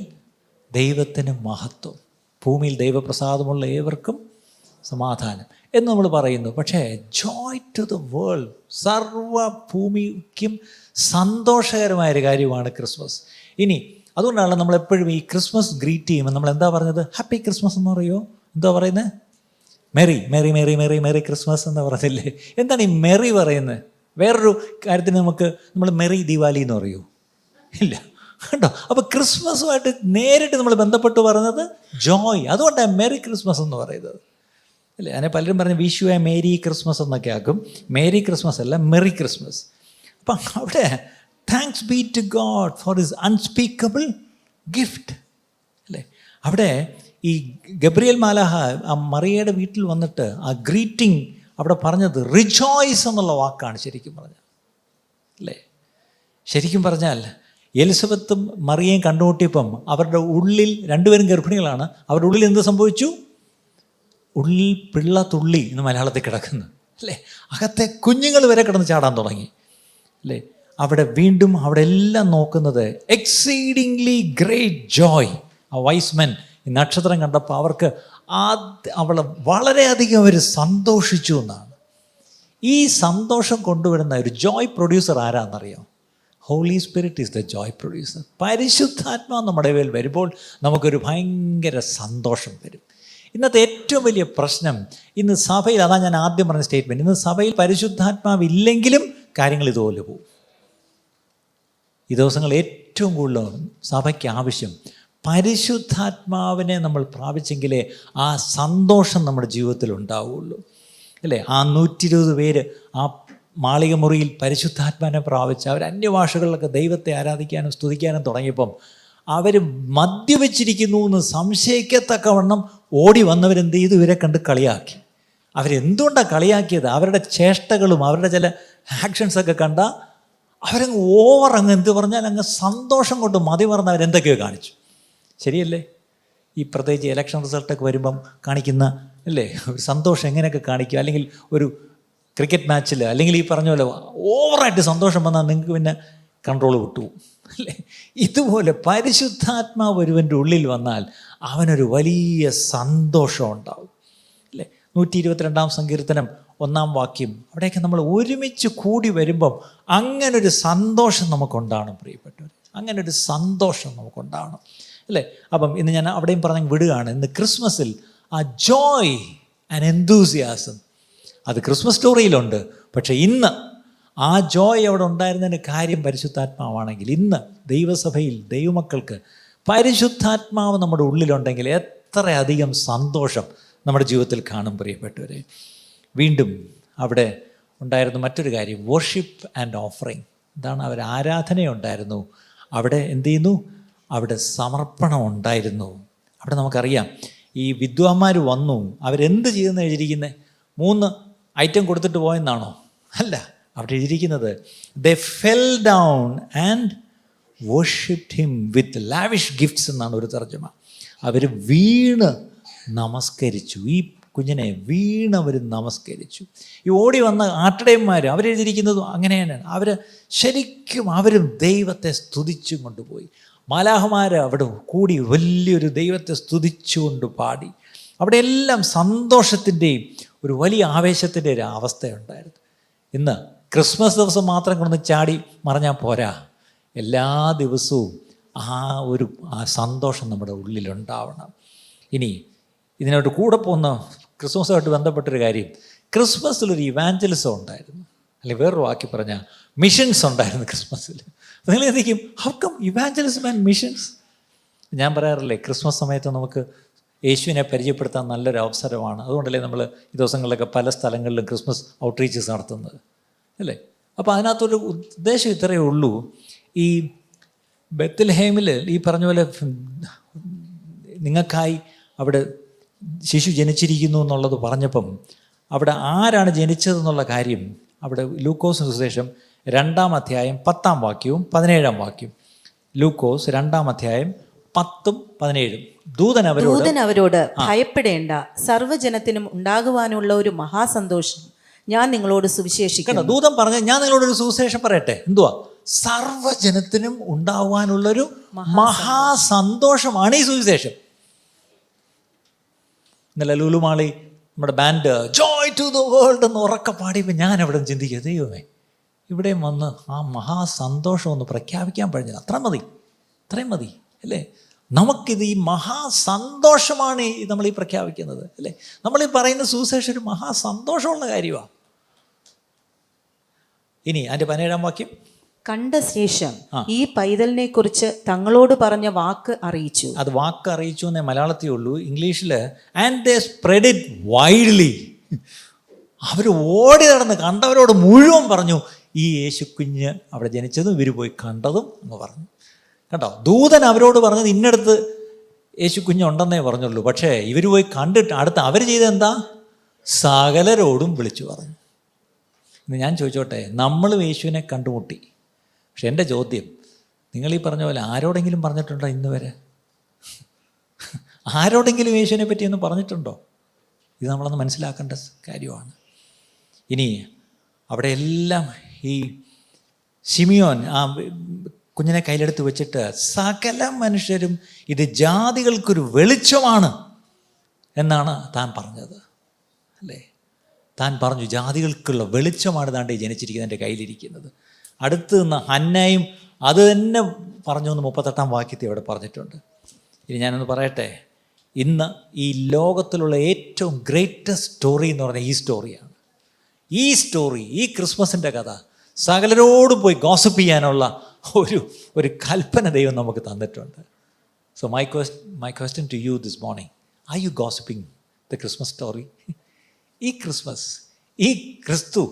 ദൈവത്തിന് മഹത്വം, ഭൂമിയിൽ ദൈവപ്രസാദമുള്ള ഏവർക്കും സമാധാനം എന്ന് നമ്മൾ പറയുന്നു. പക്ഷേ ജോയ് ടു ദ വേൾഡ്, സർവ ഭൂമിക്കും സന്തോഷകരമായൊരു കാര്യമാണ് ക്രിസ്മസ്. ഇനി അതുകൊണ്ടാണ് നമ്മളെപ്പോഴും ഈ ക്രിസ്മസ് ഗ്രീറ്റ് ചെയ്യുമ്പോൾ നമ്മൾ എന്താ പറഞ്ഞത്? ഹാപ്പി ക്രിസ്മസ് എന്ന് പറയുമോ? എന്താ പറയുന്നത്? Maria Maria Maria Maria merry Christmas എന്ന് പറഞ്ഞില്ലേ? എന്താണ് ഈ മെറി പറയുന്നത്? വേറൊരു കാര്യത്തിന് നമ്മൾ മെറി ദിവാലി എന്ന് പറയൂ? ഇല്ല, കണ്ടോ? അപ്പോൾ ക്രിസ്മസുമായിട്ട് നേരിട്ട് നമ്മൾ ബന്ധപ്പെട്ട് പറയുന്നത് ജോയ്. അതുകൊണ്ടാണ് മെറി ക്രിസ്മസ് എന്ന് പറയുന്നത്, അല്ലേ? അതിനെ പലരും പറഞ്ഞ് wish you a Mary Christmas എന്നൊക്കെ ആക്കും. മേരി ക്രിസ്മസ് അല്ല, മെറി ക്രിസ്മസ്. അപ്പം അവിടെ thanks be to God for his unspeakable gift, അല്ലേ? അവിടെ ഈ ഗബ്രിയേൽ മാലാഹ ആ മറിയയുടെ വീട്ടിൽ വന്നിട്ട് ആ ഗ്രീറ്റിംഗ് അവിടെ പറഞ്ഞത് റിജോയ്സ് എന്നുള്ള വാക്കാണ് ശരിക്കും പറഞ്ഞാൽ, അല്ലേ? ശരിക്കും പറഞ്ഞാൽ എലിസബത്തും മറിയയും കണ്ടുമുട്ടിയപ്പം അവരുടെ ഉള്ളിൽ, രണ്ടുപേരും ഗർഭിണികളാണ്, അവരുടെ ഉള്ളിൽ എന്ത് സംഭവിച്ചു? ഉള്ളിൽ പിള്ള തുള്ളി എന്ന് മലയാളത്തിൽ കിടക്കുന്നു, അല്ലേ? അകത്തെ കുഞ്ഞുങ്ങൾ വരെ കിടന്ന് ചാടാൻ തുടങ്ങി, അല്ലേ? അവിടെ വീണ്ടും അവിടെ എല്ലാം നോക്കുന്നത് എക്സീഡിംഗ്ലി ഗ്രേറ്റ് ജോയ്. ആ വൈസ്മെൻ ഈ നക്ഷത്രം കണ്ടപ്പോൾ അവർക്ക് അവളെ വളരെയധികം അവർ സന്തോഷിച്ചു എന്നാണ്. ഈ സന്തോഷം കൊണ്ടുവരുന്ന ഒരു ജോയ് പ്രൊഡ്യൂസർ ആരാന്നറിയോ? Holy Spirit is the joy producer. പരിശുദ്ധാത്മാ നമ്മുടെ മേൽ വരുമ്പോൾ നമുക്കൊരു ഭയങ്കര സന്തോഷം വരും. ഇന്നത്തെ ഏറ്റവും വലിയ പ്രശ്നം ഇന്ന് സഭയിൽ, അതാ ഞാൻ ആദ്യം പറഞ്ഞ സ്റ്റേറ്റ്മെൻറ്റ്, ഇന്ന് സഭയിൽ പരിശുദ്ധാത്മാവില്ലെങ്കിലും കാര്യങ്ങൾ ഇതുപോലെ പോകും. ഈ ദിവസങ്ങളിൽ ഏറ്റവും കൂടുതൽ സഭയ്ക്ക് ആവശ്യം പരിശുദ്ധാത്മാവിനെ നമ്മൾ പ്രാപിച്ചെങ്കിലേ ആ സന്തോഷം നമ്മുടെ ജീവിതത്തിൽ ഉണ്ടാവുള്ളൂ, അല്ലേ? ആ 120 പേര് ആ മാളിക മുറിയിൽ പരിശുദ്ധാത്മാവിനെ പ്രാപിച്ച് അവർ അന്യഭാഷകളിലൊക്കെ ദൈവത്തെ ആരാധിക്കാനും സ്തുതിക്കാനും തുടങ്ങിയപ്പം അവർ മദ്യവെച്ചിരിക്കുന്നു എന്ന് സംശയിക്കത്തക്കവണ്ണം ഓടി വന്നവരെന്ത് ചെയ്തു? ഇവരെ കണ്ട് കളിയാക്കി. അവരെന്തുകൊണ്ടാണ് കളിയാക്കിയത്? അവരുടെ ചേഷ്ടകളും അവരുടെ ചില ആക്ഷൻസൊക്കെ കണ്ട അവരങ്ങ് അങ്ങ് എന്ത് പറഞ്ഞാൽ അങ്ങ് സന്തോഷം കൊണ്ട് മതി പറഞ്ഞ് അവരെന്തൊക്കെയോ കാണിച്ചു. ശരിയല്ലേ? ഈ പ്രത്യേകിച്ച് ഇലക്ഷൻ റിസൾട്ടൊക്കെ വരുമ്പം കാണിക്കുന്ന, അല്ലേ, ഒരു സന്തോഷം എങ്ങനെയൊക്കെ കാണിക്കുക? അല്ലെങ്കിൽ ഒരു ക്രിക്കറ്റ് മാച്ചിൽ, അല്ലെങ്കിൽ ഈ പറഞ്ഞ പോലെ ഓവറായിട്ട് സന്തോഷം വന്നാൽ നിങ്ങൾക്ക് പിന്നെ കൺട്രോൾ വിട്ടുപോകും, അല്ലേ? ഇതുപോലെ പരിശുദ്ധാത്മാവ് ഒരുവൻ്റെ ഉള്ളിൽ വന്നാൽ അവനൊരു വലിയ സന്തോഷം ഉണ്ടാവും, അല്ലേ? 122-ാം സങ്കീർത്തനം 1-ാം വാക്യം, അവിടെയൊക്കെ നമ്മൾ ഒരുമിച്ച് കൂടി വരുമ്പം അങ്ങനൊരു സന്തോഷം നമുക്കുണ്ടാകണം പ്രിയപ്പെട്ടവർ, അങ്ങനൊരു സന്തോഷം നമുക്കുണ്ടാകണം, അല്ലേ? അപ്പം ഇന്ന് ഞാൻ അവിടെയും പറഞ്ഞ് വിടുകയാണ്. ഇന്ന് ക്രിസ്മസിൽ ആ ജോയ് ആൻഡ് എന്തൂസിയാസം. അത് ക്രിസ്മസ് സ്റ്റോറിയിലുണ്ട്. പക്ഷേ ഇന്ന് ആ ജോയ് അവിടെ ഉണ്ടായിരുന്നതിൻ്റെ കാര്യം പരിശുദ്ധാത്മാവാണെങ്കിൽ, ഇന്ന് ദൈവസഭയിൽ ദൈവമക്കൾക്ക് പരിശുദ്ധാത്മാവ് നമ്മുടെ ഉള്ളിലുണ്ടെങ്കിൽ എത്രയധികം സന്തോഷം നമ്മുടെ ജീവിതത്തിൽ കാണും പ്രിയപ്പെട്ടവരെ. വീണ്ടും അവിടെ ഉണ്ടായിരുന്ന മറ്റൊരു കാര്യം വർഷിപ്പ് ആൻഡ് ഓഫറിങ്. എന്താണ്? അവർ ആരാധനയുണ്ടായിരുന്നു. അവിടെ എന്ത് ചെയ്യുന്നു? അവിടെ സമർപ്പണം ഉണ്ടായിരുന്നു. അവിടെ നമുക്കറിയാം ഈ വിദ്വാന്മാർ വന്നു, അവരെന്ത് ചെയ്തെന്ന് എഴുതിയിരിക്കുന്നത്? 3 ഐറ്റം കൊടുത്തിട്ട് പോയെന്നാണോ? അല്ല, അവിടെ എഴുതിയിരിക്കുന്നത് they fell down and worshipped him with lavish gifts എന്നാണ് ഒരു തർജ്ജമ. അവർ വീണ് നമസ്കരിച്ചു. ഈ കുഞ്ഞിനെ വീണവർ നമസ്കരിച്ചു. ഈ ഓടി വന്ന ആട്ടിടയന്മാർ അവരെഴുതിയിരിക്കുന്നത് അങ്ങനെ തന്നെയാണ്. അവർ ശരിക്കും അവരും ദൈവത്തെ സ്തുതിച്ചും കൊണ്ടുപോയി. മാലാഖമാർ അവിടെ കൂടി വലിയൊരു ദൈവത്തെ സ്തുതിച്ചുകൊണ്ട് പാടി. അവിടെ എല്ലാം സന്തോഷത്തിൻ്റെയും ഒരു വലിയ ആവേശത്തിൻ്റെ ഒരു അവസ്ഥയുണ്ടായിരുന്നു. ഇന്ന് ക്രിസ്മസ് ദിവസം മാത്രം കൊണ്ടൊന്ന് ചാടി മറിഞ്ഞാൽ പോരാ, എല്ലാ ദിവസവും ആ സന്തോഷം നമ്മുടെ ഉള്ളിലുണ്ടാവണം. ഇനി ഇതിനോട് കൂടെ പോകുന്ന ക്രിസ്മസുമായിട്ട് ബന്ധപ്പെട്ടൊരു കാര്യം, ക്രിസ്മസിലൊരു ഇവാഞ്ചലിസം ഉണ്ടായിരുന്നു, അല്ലെങ്കിൽ വേറൊരു വാക്കി പറഞ്ഞാൽ മിഷൻസ് ഉണ്ടായിരുന്നു ക്രിസ്മസിൽ. നിങ്ങൾ എന്തെങ്കിലും how come evangelism and missions? ഞാൻ പറയാറില്ലേ, ക്രിസ്മസ് സമയത്ത് നമുക്ക് യേശുവിനെ പരിചയപ്പെടുത്താൻ നല്ലൊരു അവസരമാണ്. അതുകൊണ്ടല്ലേ നമ്മൾ ഈ ദിവസങ്ങളിലൊക്കെ പല സ്ഥലങ്ങളിലും ക്രിസ്മസ് ഔട്ട്റീച്ചസ് നടത്തുന്നത്, അല്ലേ? അപ്പോൾ അതിനകത്തൊരു ഉദ്ദേശം ഇത്രയേ ഉള്ളൂ. ഈ ബെത്ലഹേമിൽ ഈ പറഞ്ഞ പോലെ നിങ്ങൾക്കായി അവിടെ ശിശു ജനിച്ചിരിക്കുന്നു എന്നുള്ളത് പറഞ്ഞപ്പം അവിടെ ആരാണ് ജനിച്ചതെന്നുള്ള കാര്യം അവിടെ ലൂക്കോസിന് സുവിശേഷം 2-ാം അധ്യായം 10-ാം വാക്യവും 17-ാം വാക്യം. ലൂക്കോസ് 2-ാം അധ്യായം 10-ഉം 17-ഉം. ദൂതൻ അവരോട് ഭയപ്പെടേണ്ട, സർവ്വജനത്തിനും ഉണ്ടാകുവാനുള്ള ഒരു മഹാസന്തോഷം ഞാൻ നിങ്ങളോട് സുവിശേഷിക്കുന്നു. ദൂതൻ പറഞ്ഞ ഞാൻ നിങ്ങളോടൊരു സുവിശേഷം പറയട്ടെ. എന്തുവാ? സർവ്വജനത്തിനും ഉണ്ടാവാനുള്ളൊരു മഹാസന്തോഷമാണ് ഈ സുവിശേഷം. ഇന്നലെ ലുലുമാളി നമ്മുടെ band joy to the world എന്ന് ഉറക്കെ പാടിയപ്പോൾ ഞാൻ അവിടെ ചിന്തിക്കുക, ദൈവമേ, ഇവിടെയും വന്ന് ആ മഹാസന്തോഷം ഒന്ന് പ്രഖ്യാപിക്കാൻ കഴിഞ്ഞത് അത്രയും മതി അല്ലേ? നമുക്കിത് ഈ മഹാസന്തോഷമാണ് നമ്മളീ പ്രഖ്യാപിക്കുന്നത്, അല്ലേ? നമ്മളീ പറയുന്ന സുവിശേഷം ഒരു മഹാസന്തോഷമുള്ള കാര്യമാണ്. ഇനി അതിൻ്റെ 17-ാം വാക്യം. കണ്ട ശേഷം ഈ പൈതലിനെ കുറിച്ച് തങ്ങളോട് പറഞ്ഞ വാക്ക് അറിയിച്ചു. അത് വാക്ക് അറിയിച്ചു എന്നേ മലയാളത്തിൽ ഉള്ളൂ. ഇംഗ്ലീഷിൽ and they spread it widely. അവർ ഓടി നടന്ന് കണ്ടവരോട് മുഴുവൻ പറഞ്ഞു ഈ യേശു കുഞ്ഞ് അവിടെ ജനിച്ചതും ഇവർ പോയി കണ്ടതും എന്ന് പറഞ്ഞു. കേട്ടോ, ദൂതൻ അവരോട് പറഞ്ഞത് ഇന്നടുത്ത് യേശു കുഞ്ഞുണ്ടെന്നേ പറഞ്ഞുള്ളൂ. പക്ഷേ ഇവർ പോയി കണ്ടിട്ട് അടുത്ത് അവർ ചെയ്തെന്താ? സകലരോടും വിളിച്ചു പറഞ്ഞു. ഇന്ന് ഞാൻ ചോദിച്ചോട്ടെ, നമ്മളും യേശുവിനെ കണ്ടുമുട്ടി. പക്ഷെ എൻ്റെ ചോദ്യം, നിങ്ങളീ പറഞ്ഞ പോലെ ആരോടെങ്കിലും പറഞ്ഞിട്ടുണ്ടോ ഇന്ന് വരെ? ആരോടെങ്കിലും യേശുവിനെ പറ്റിയൊന്നും പറഞ്ഞിട്ടുണ്ടോ? ഇത് നമ്മളൊന്ന് മനസ്സിലാക്കേണ്ട കാര്യമാണ്. ഇനി അവിടെ എല്ലാം ഈ ശിമിയോൻ ആ കുഞ്ഞിനെ കയ്യിലെടുത്ത് വെച്ചിട്ട് സകല മനുഷ്യരും ഇത് ജാതികൾക്കൊരു വെളിച്ചമാണ് എന്നാണ് താൻ പറഞ്ഞത്, അല്ലേ? താൻ പറഞ്ഞു ജാതികൾക്കുള്ള വെളിച്ചമാണ് താണ്ടെ ജനിച്ചിരിക്കുന്നത്, എൻ്റെ കയ്യിലിരിക്കുന്നത്. അടുത്ത് നിന്ന് ഹന്നയും അത് തന്നെ പറഞ്ഞു എന്ന് 38-ാം വാക്യത്തിൽ അവിടെ പറഞ്ഞിട്ടുണ്ട്. ഇനി ഞാനൊന്ന് പറയട്ടെ, ഇന്ന് ഈ ലോകത്തിലുള്ള ഏറ്റവും ഗ്രേറ്റസ്റ്റ് സ്റ്റോറി എന്ന് പറഞ്ഞാൽ ഈ സ്റ്റോറിയാണ്. ഈ സ്റ്റോറി, ഈ ക്രിസ്മസിൻ്റെ കഥ സകലരോടും പോയി ഗോസിപ്പ് ചെയ്യാനുള്ള ഒരു കൽപ്പന ദൈവം നമുക്ക് തന്നിട്ടുണ്ട്. So my question to you this morning, are you gossiping the Christmas story? ഈ ക്രിസ്മസ്, ഈ ക്രിസ്തു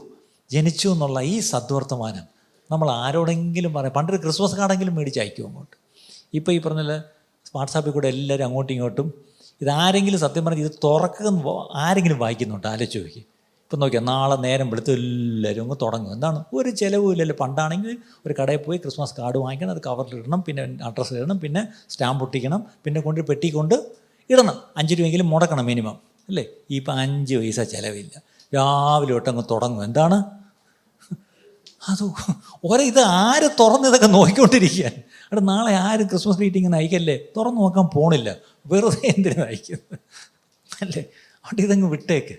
ജനിച്ചു എന്നുള്ള ഈ സദ്വർത്തമാനം നമ്മൾ ആരോടെങ്കിലും പറയാം. പണ്ടൊരു ക്രിസ്മസ് കാർഡെങ്കിലും മേടിച്ച് അയക്കും അങ്ങോട്ട്. ഇപ്പോൾ ഈ പറഞ്ഞ വാട്സാപ്പിൽ കൂടെ എല്ലാവരും അങ്ങോട്ടും ഇങ്ങോട്ടും ഇതാരെങ്കിലും സത്യം പറഞ്ഞാൽ ഇത് തുറക്കുന്ന ആരെങ്കിലും വായിക്കുന്നുണ്ട്? ആലോചിച്ച് നോക്കി. ഇപ്പം നോക്കിയാൽ നാളെ നേരം വെളുത്ത് എല്ലാവരും അങ്ങ് തുടങ്ങും. എന്താണ്? ഒരു ചിലവുമില്ലല്ലോ. പണ്ടാണെങ്കിൽ ഒരു കടയിൽ പോയി ക്രിസ്മസ് കാർഡ് വാങ്ങിക്കണം, അത് കവറിലിടണം, പിന്നെ അഡ്രസ്സ് ഇടണം, പിന്നെ സ്റ്റാമ്പ് ഒട്ടിക്കണം, പിന്നെ കൊണ്ട് പെട്ടി കൊണ്ട് ഇടണം. 5 രൂപയെങ്കിലും മുടക്കണം മിനിമം, അല്ലേ? ഇപ്പം 5 പൈസ ചിലവില്ല. രാവിലെ തൊട്ടങ്ങ് തുടങ്ങും. എന്താണ് അത്? ഇത് ആര് തുറന്നിതൊക്കെ നോക്കിക്കൊണ്ടിരിക്കുകയാണ്? അവിടെ നാളെ ആരും ക്രിസ്മസ് ഗ്രീറ്റിങ്ങിന് അയക്കല്ലേ, തുറന്നു നോക്കാൻ പോണില്ല, വെറുതെ എന്തിനാണ് അയക്കുന്നത്, അല്ലേ? അവിടെ ഇതങ്ങ് വിട്ടേക്ക്.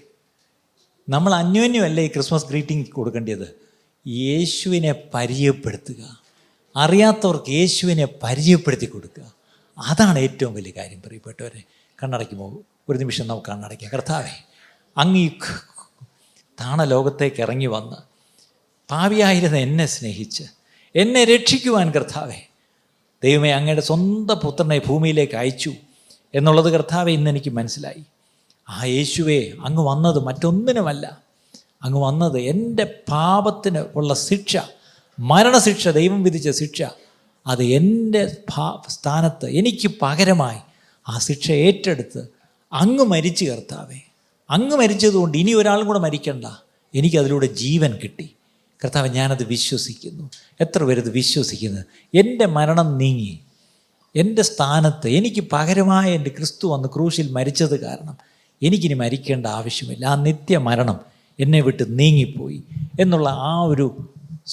നമ്മൾ അന്യോന്യമല്ലേ ഈ ക്രിസ്മസ് ഗ്രീറ്റിംഗ് കൊടുക്കേണ്ടത്? യേശുവിനെ പരിചയപ്പെടുത്തുക, അറിയാത്തവർക്ക് യേശുവിനെ പരിചയപ്പെടുത്തി കൊടുക്കുക. അതാണ് ഏറ്റവും വലിയ കാര്യം. പ്രിയപ്പെട്ടവരെ, കണ്ണടയ്ക്കുമ്പോൾ ഒരു നിമിഷം നമുക്ക് കണ്ണടയ്ക്കാം. കർത്താവേ, അങ്ങ് ഈ താണലോകത്തേക്ക് ഇറങ്ങി വന്ന് പാപിയായിരുന്ന എന്നെ സ്നേഹിച്ച് എന്നെ രക്ഷിക്കുവാൻ കർത്താവേ, ദൈവമേ, അങ്ങയുടെ സ്വന്തം പുത്രനെ ഭൂമിയിലേക്ക് അയച്ചു എന്നുള്ളത് കർത്താവെ ഇന്നെനിക്ക് മനസ്സിലായി. ആ യേശുവേ, അങ്ങ് വന്നത് മറ്റൊന്നിനുമല്ല, അങ്ങ് വന്നത് എൻ്റെ പാപത്തിന് ഉള്ള ശിക്ഷ, മരണശിക്ഷ, ദൈവം വിധിച്ച ശിക്ഷ, അത് എൻ്റെ സ്ഥാനത്ത് എനിക്ക് പകരമായി ആ ശിക്ഷ ഏറ്റെടുത്ത് അങ്ങ് മരിച്ചു കർത്താവേ. അങ്ങ് മരിച്ചതുകൊണ്ട് ഇനി ഒരാളും കൂടെ മരിക്കണ്ട, എനിക്കതിലൂടെ ജീവൻ കിട്ടി. കർത്താവ്, ഞാനത് വിശ്വസിക്കുന്നു. എത്ര പേരത് വിശ്വസിക്കുന്നത്? എൻ്റെ മരണം നീങ്ങി, എൻ്റെ സ്ഥാനത്ത് എനിക്ക് പകരമായ എൻ്റെ ക്രിസ്തു വന്ന് ക്രൂശിൽ മരിച്ചത് കാരണം എനിക്കിനി മരിക്കേണ്ട ആവശ്യമില്ല. ആ നിത്യമരണം എന്നെ വിട്ട് നീങ്ങിപ്പോയി എന്നുള്ള ആ ഒരു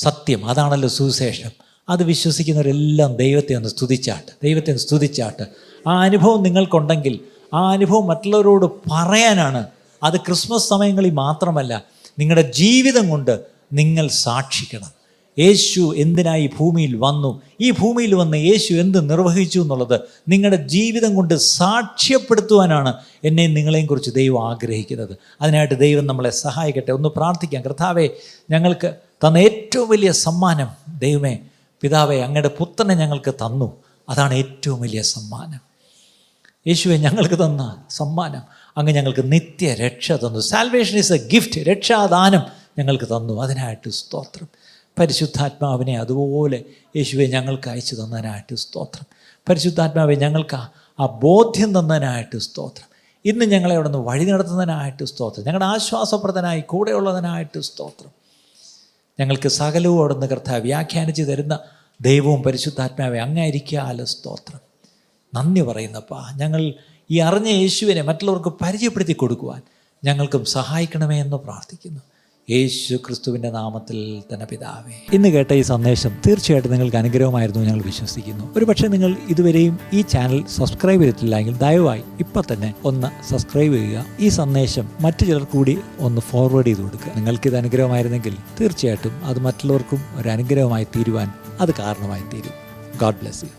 സത്യം, അതാണല്ലോ സുവിശേഷം. അത് വിശ്വസിക്കുന്നവരെല്ലാം ദൈവത്തെ ഒന്ന് സ്തുതിച്ചാട്ട്. ആ അനുഭവം നിങ്ങൾക്കുണ്ടെങ്കിൽ ആ അനുഭവം മറ്റുള്ളവരോട് പറയാനാണ്. അത് ക്രിസ്മസ് സമയങ്ങളിൽ മാത്രമല്ല, നിങ്ങളുടെ ജീവിതം കൊണ്ട് നിങ്ങൾ സാക്ഷിക്കണം. യേശു എന്തിനായി ഭൂമിയിൽ വന്നു, ഈ ഭൂമിയിൽ വന്ന് യേശു എന്ത് നിർവഹിച്ചു എന്നുള്ളത് നിങ്ങളുടെ ജീവിതം കൊണ്ട് സാക്ഷ്യപ്പെടുത്തുവാനാണ് എന്നെയും നിങ്ങളെയും കുറിച്ച് ദൈവം ആഗ്രഹിക്കുന്നത്. അതിനായിട്ട് ദൈവം നമ്മളെ സഹായിക്കട്ടെ. ഒന്ന് പ്രാർത്ഥിക്കാം. കർത്താവേ, ഞങ്ങൾക്ക് തന്ന ഏറ്റവും വലിയ സമ്മാനം, ദൈവമേ പിതാവേ, അങ്ങയുടെ പുത്രനെ ഞങ്ങൾക്ക് തന്നു. അതാണ് ഏറ്റവും വലിയ സമ്മാനം. യേശുവെ, ഞങ്ങൾക്ക് തന്ന സമ്മാനം, അങ്ങ് ഞങ്ങൾക്ക് നിത്യരക്ഷ തന്നു. Salvation is a gift. രക്ഷാദാനം ഞങ്ങൾക്ക് തന്നു. അതിനായിട്ട് സ്തോത്രം. പരിശുദ്ധാത്മാവിനെ അതുപോലെ യേശുവെ ഞങ്ങൾക്ക് അയച്ചു തന്നതിനായിട്ട് സ്തോത്രം. പരിശുദ്ധാത്മാവെ, ഞങ്ങൾക്ക് ആ ബോധ്യം തന്നതിനായിട്ട് സ്തോത്രം. ഇന്ന് ഞങ്ങളെ അവിടെ നിന്ന് വഴി നടത്തുന്നതിനായിട്ട് സ്തോത്രം. ഞങ്ങളുടെ ആശ്വാസപ്രദനായി കൂടെയുള്ളതിനായിട്ട് സ്തോത്രം. ഞങ്ങൾക്ക് സകലവും അവിടെ നിന്ന് കർത്താവ് വ്യാഖ്യാനിച്ച് തരുന്ന ദൈവവും പരിശുദ്ധാത്മാവെ അങ്ങായിരിക്കാലോ സ്തോത്രം. നന്ദി പറയുന്നപ്പാ. ഞങ്ങൾ ഈ അറിഞ്ഞ യേശുവിനെ മറ്റുള്ളവർക്ക് പരിചയപ്പെടുത്തി കൊടുക്കുവാൻ ഞങ്ങൾക്കും സഹായിക്കണമേ എന്ന് പ്രാർത്ഥിക്കുന്നു. യേശു ക്രിസ്തുവിൻ്റെ നാമത്തിൽ തന്നെ പിതാവേ. ഇന്ന് കേട്ട ഈ സന്ദേശം തീർച്ചയായിട്ടും നിങ്ങൾക്ക് അനുഗ്രഹമായിരുന്നു ഞങ്ങൾ വിശ്വസിക്കുന്നു. ഒരുപക്ഷെ നിങ്ങൾ ഇതുവരെയും ഈ ചാനൽ സബ്സ്ക്രൈബ് ചെയ്തിട്ടില്ലെങ്കിൽ ദയവായി ഇപ്പം തന്നെ ഒന്ന് സബ്സ്ക്രൈബ് ചെയ്യുക. ഈ സന്ദേശം മറ്റു ചിലർ കൂടി ഒന്ന് ഫോർവേഡ് ചെയ്ത് കൊടുക്കുക. നിങ്ങൾക്കിത് അനുഗ്രഹമായിരുന്നെങ്കിൽ തീർച്ചയായിട്ടും അത് മറ്റുള്ളവർക്കും ഒരു അനുഗ്രഹമായി തീരുവാൻ അത് കാരണമായി തീരും. God bless you.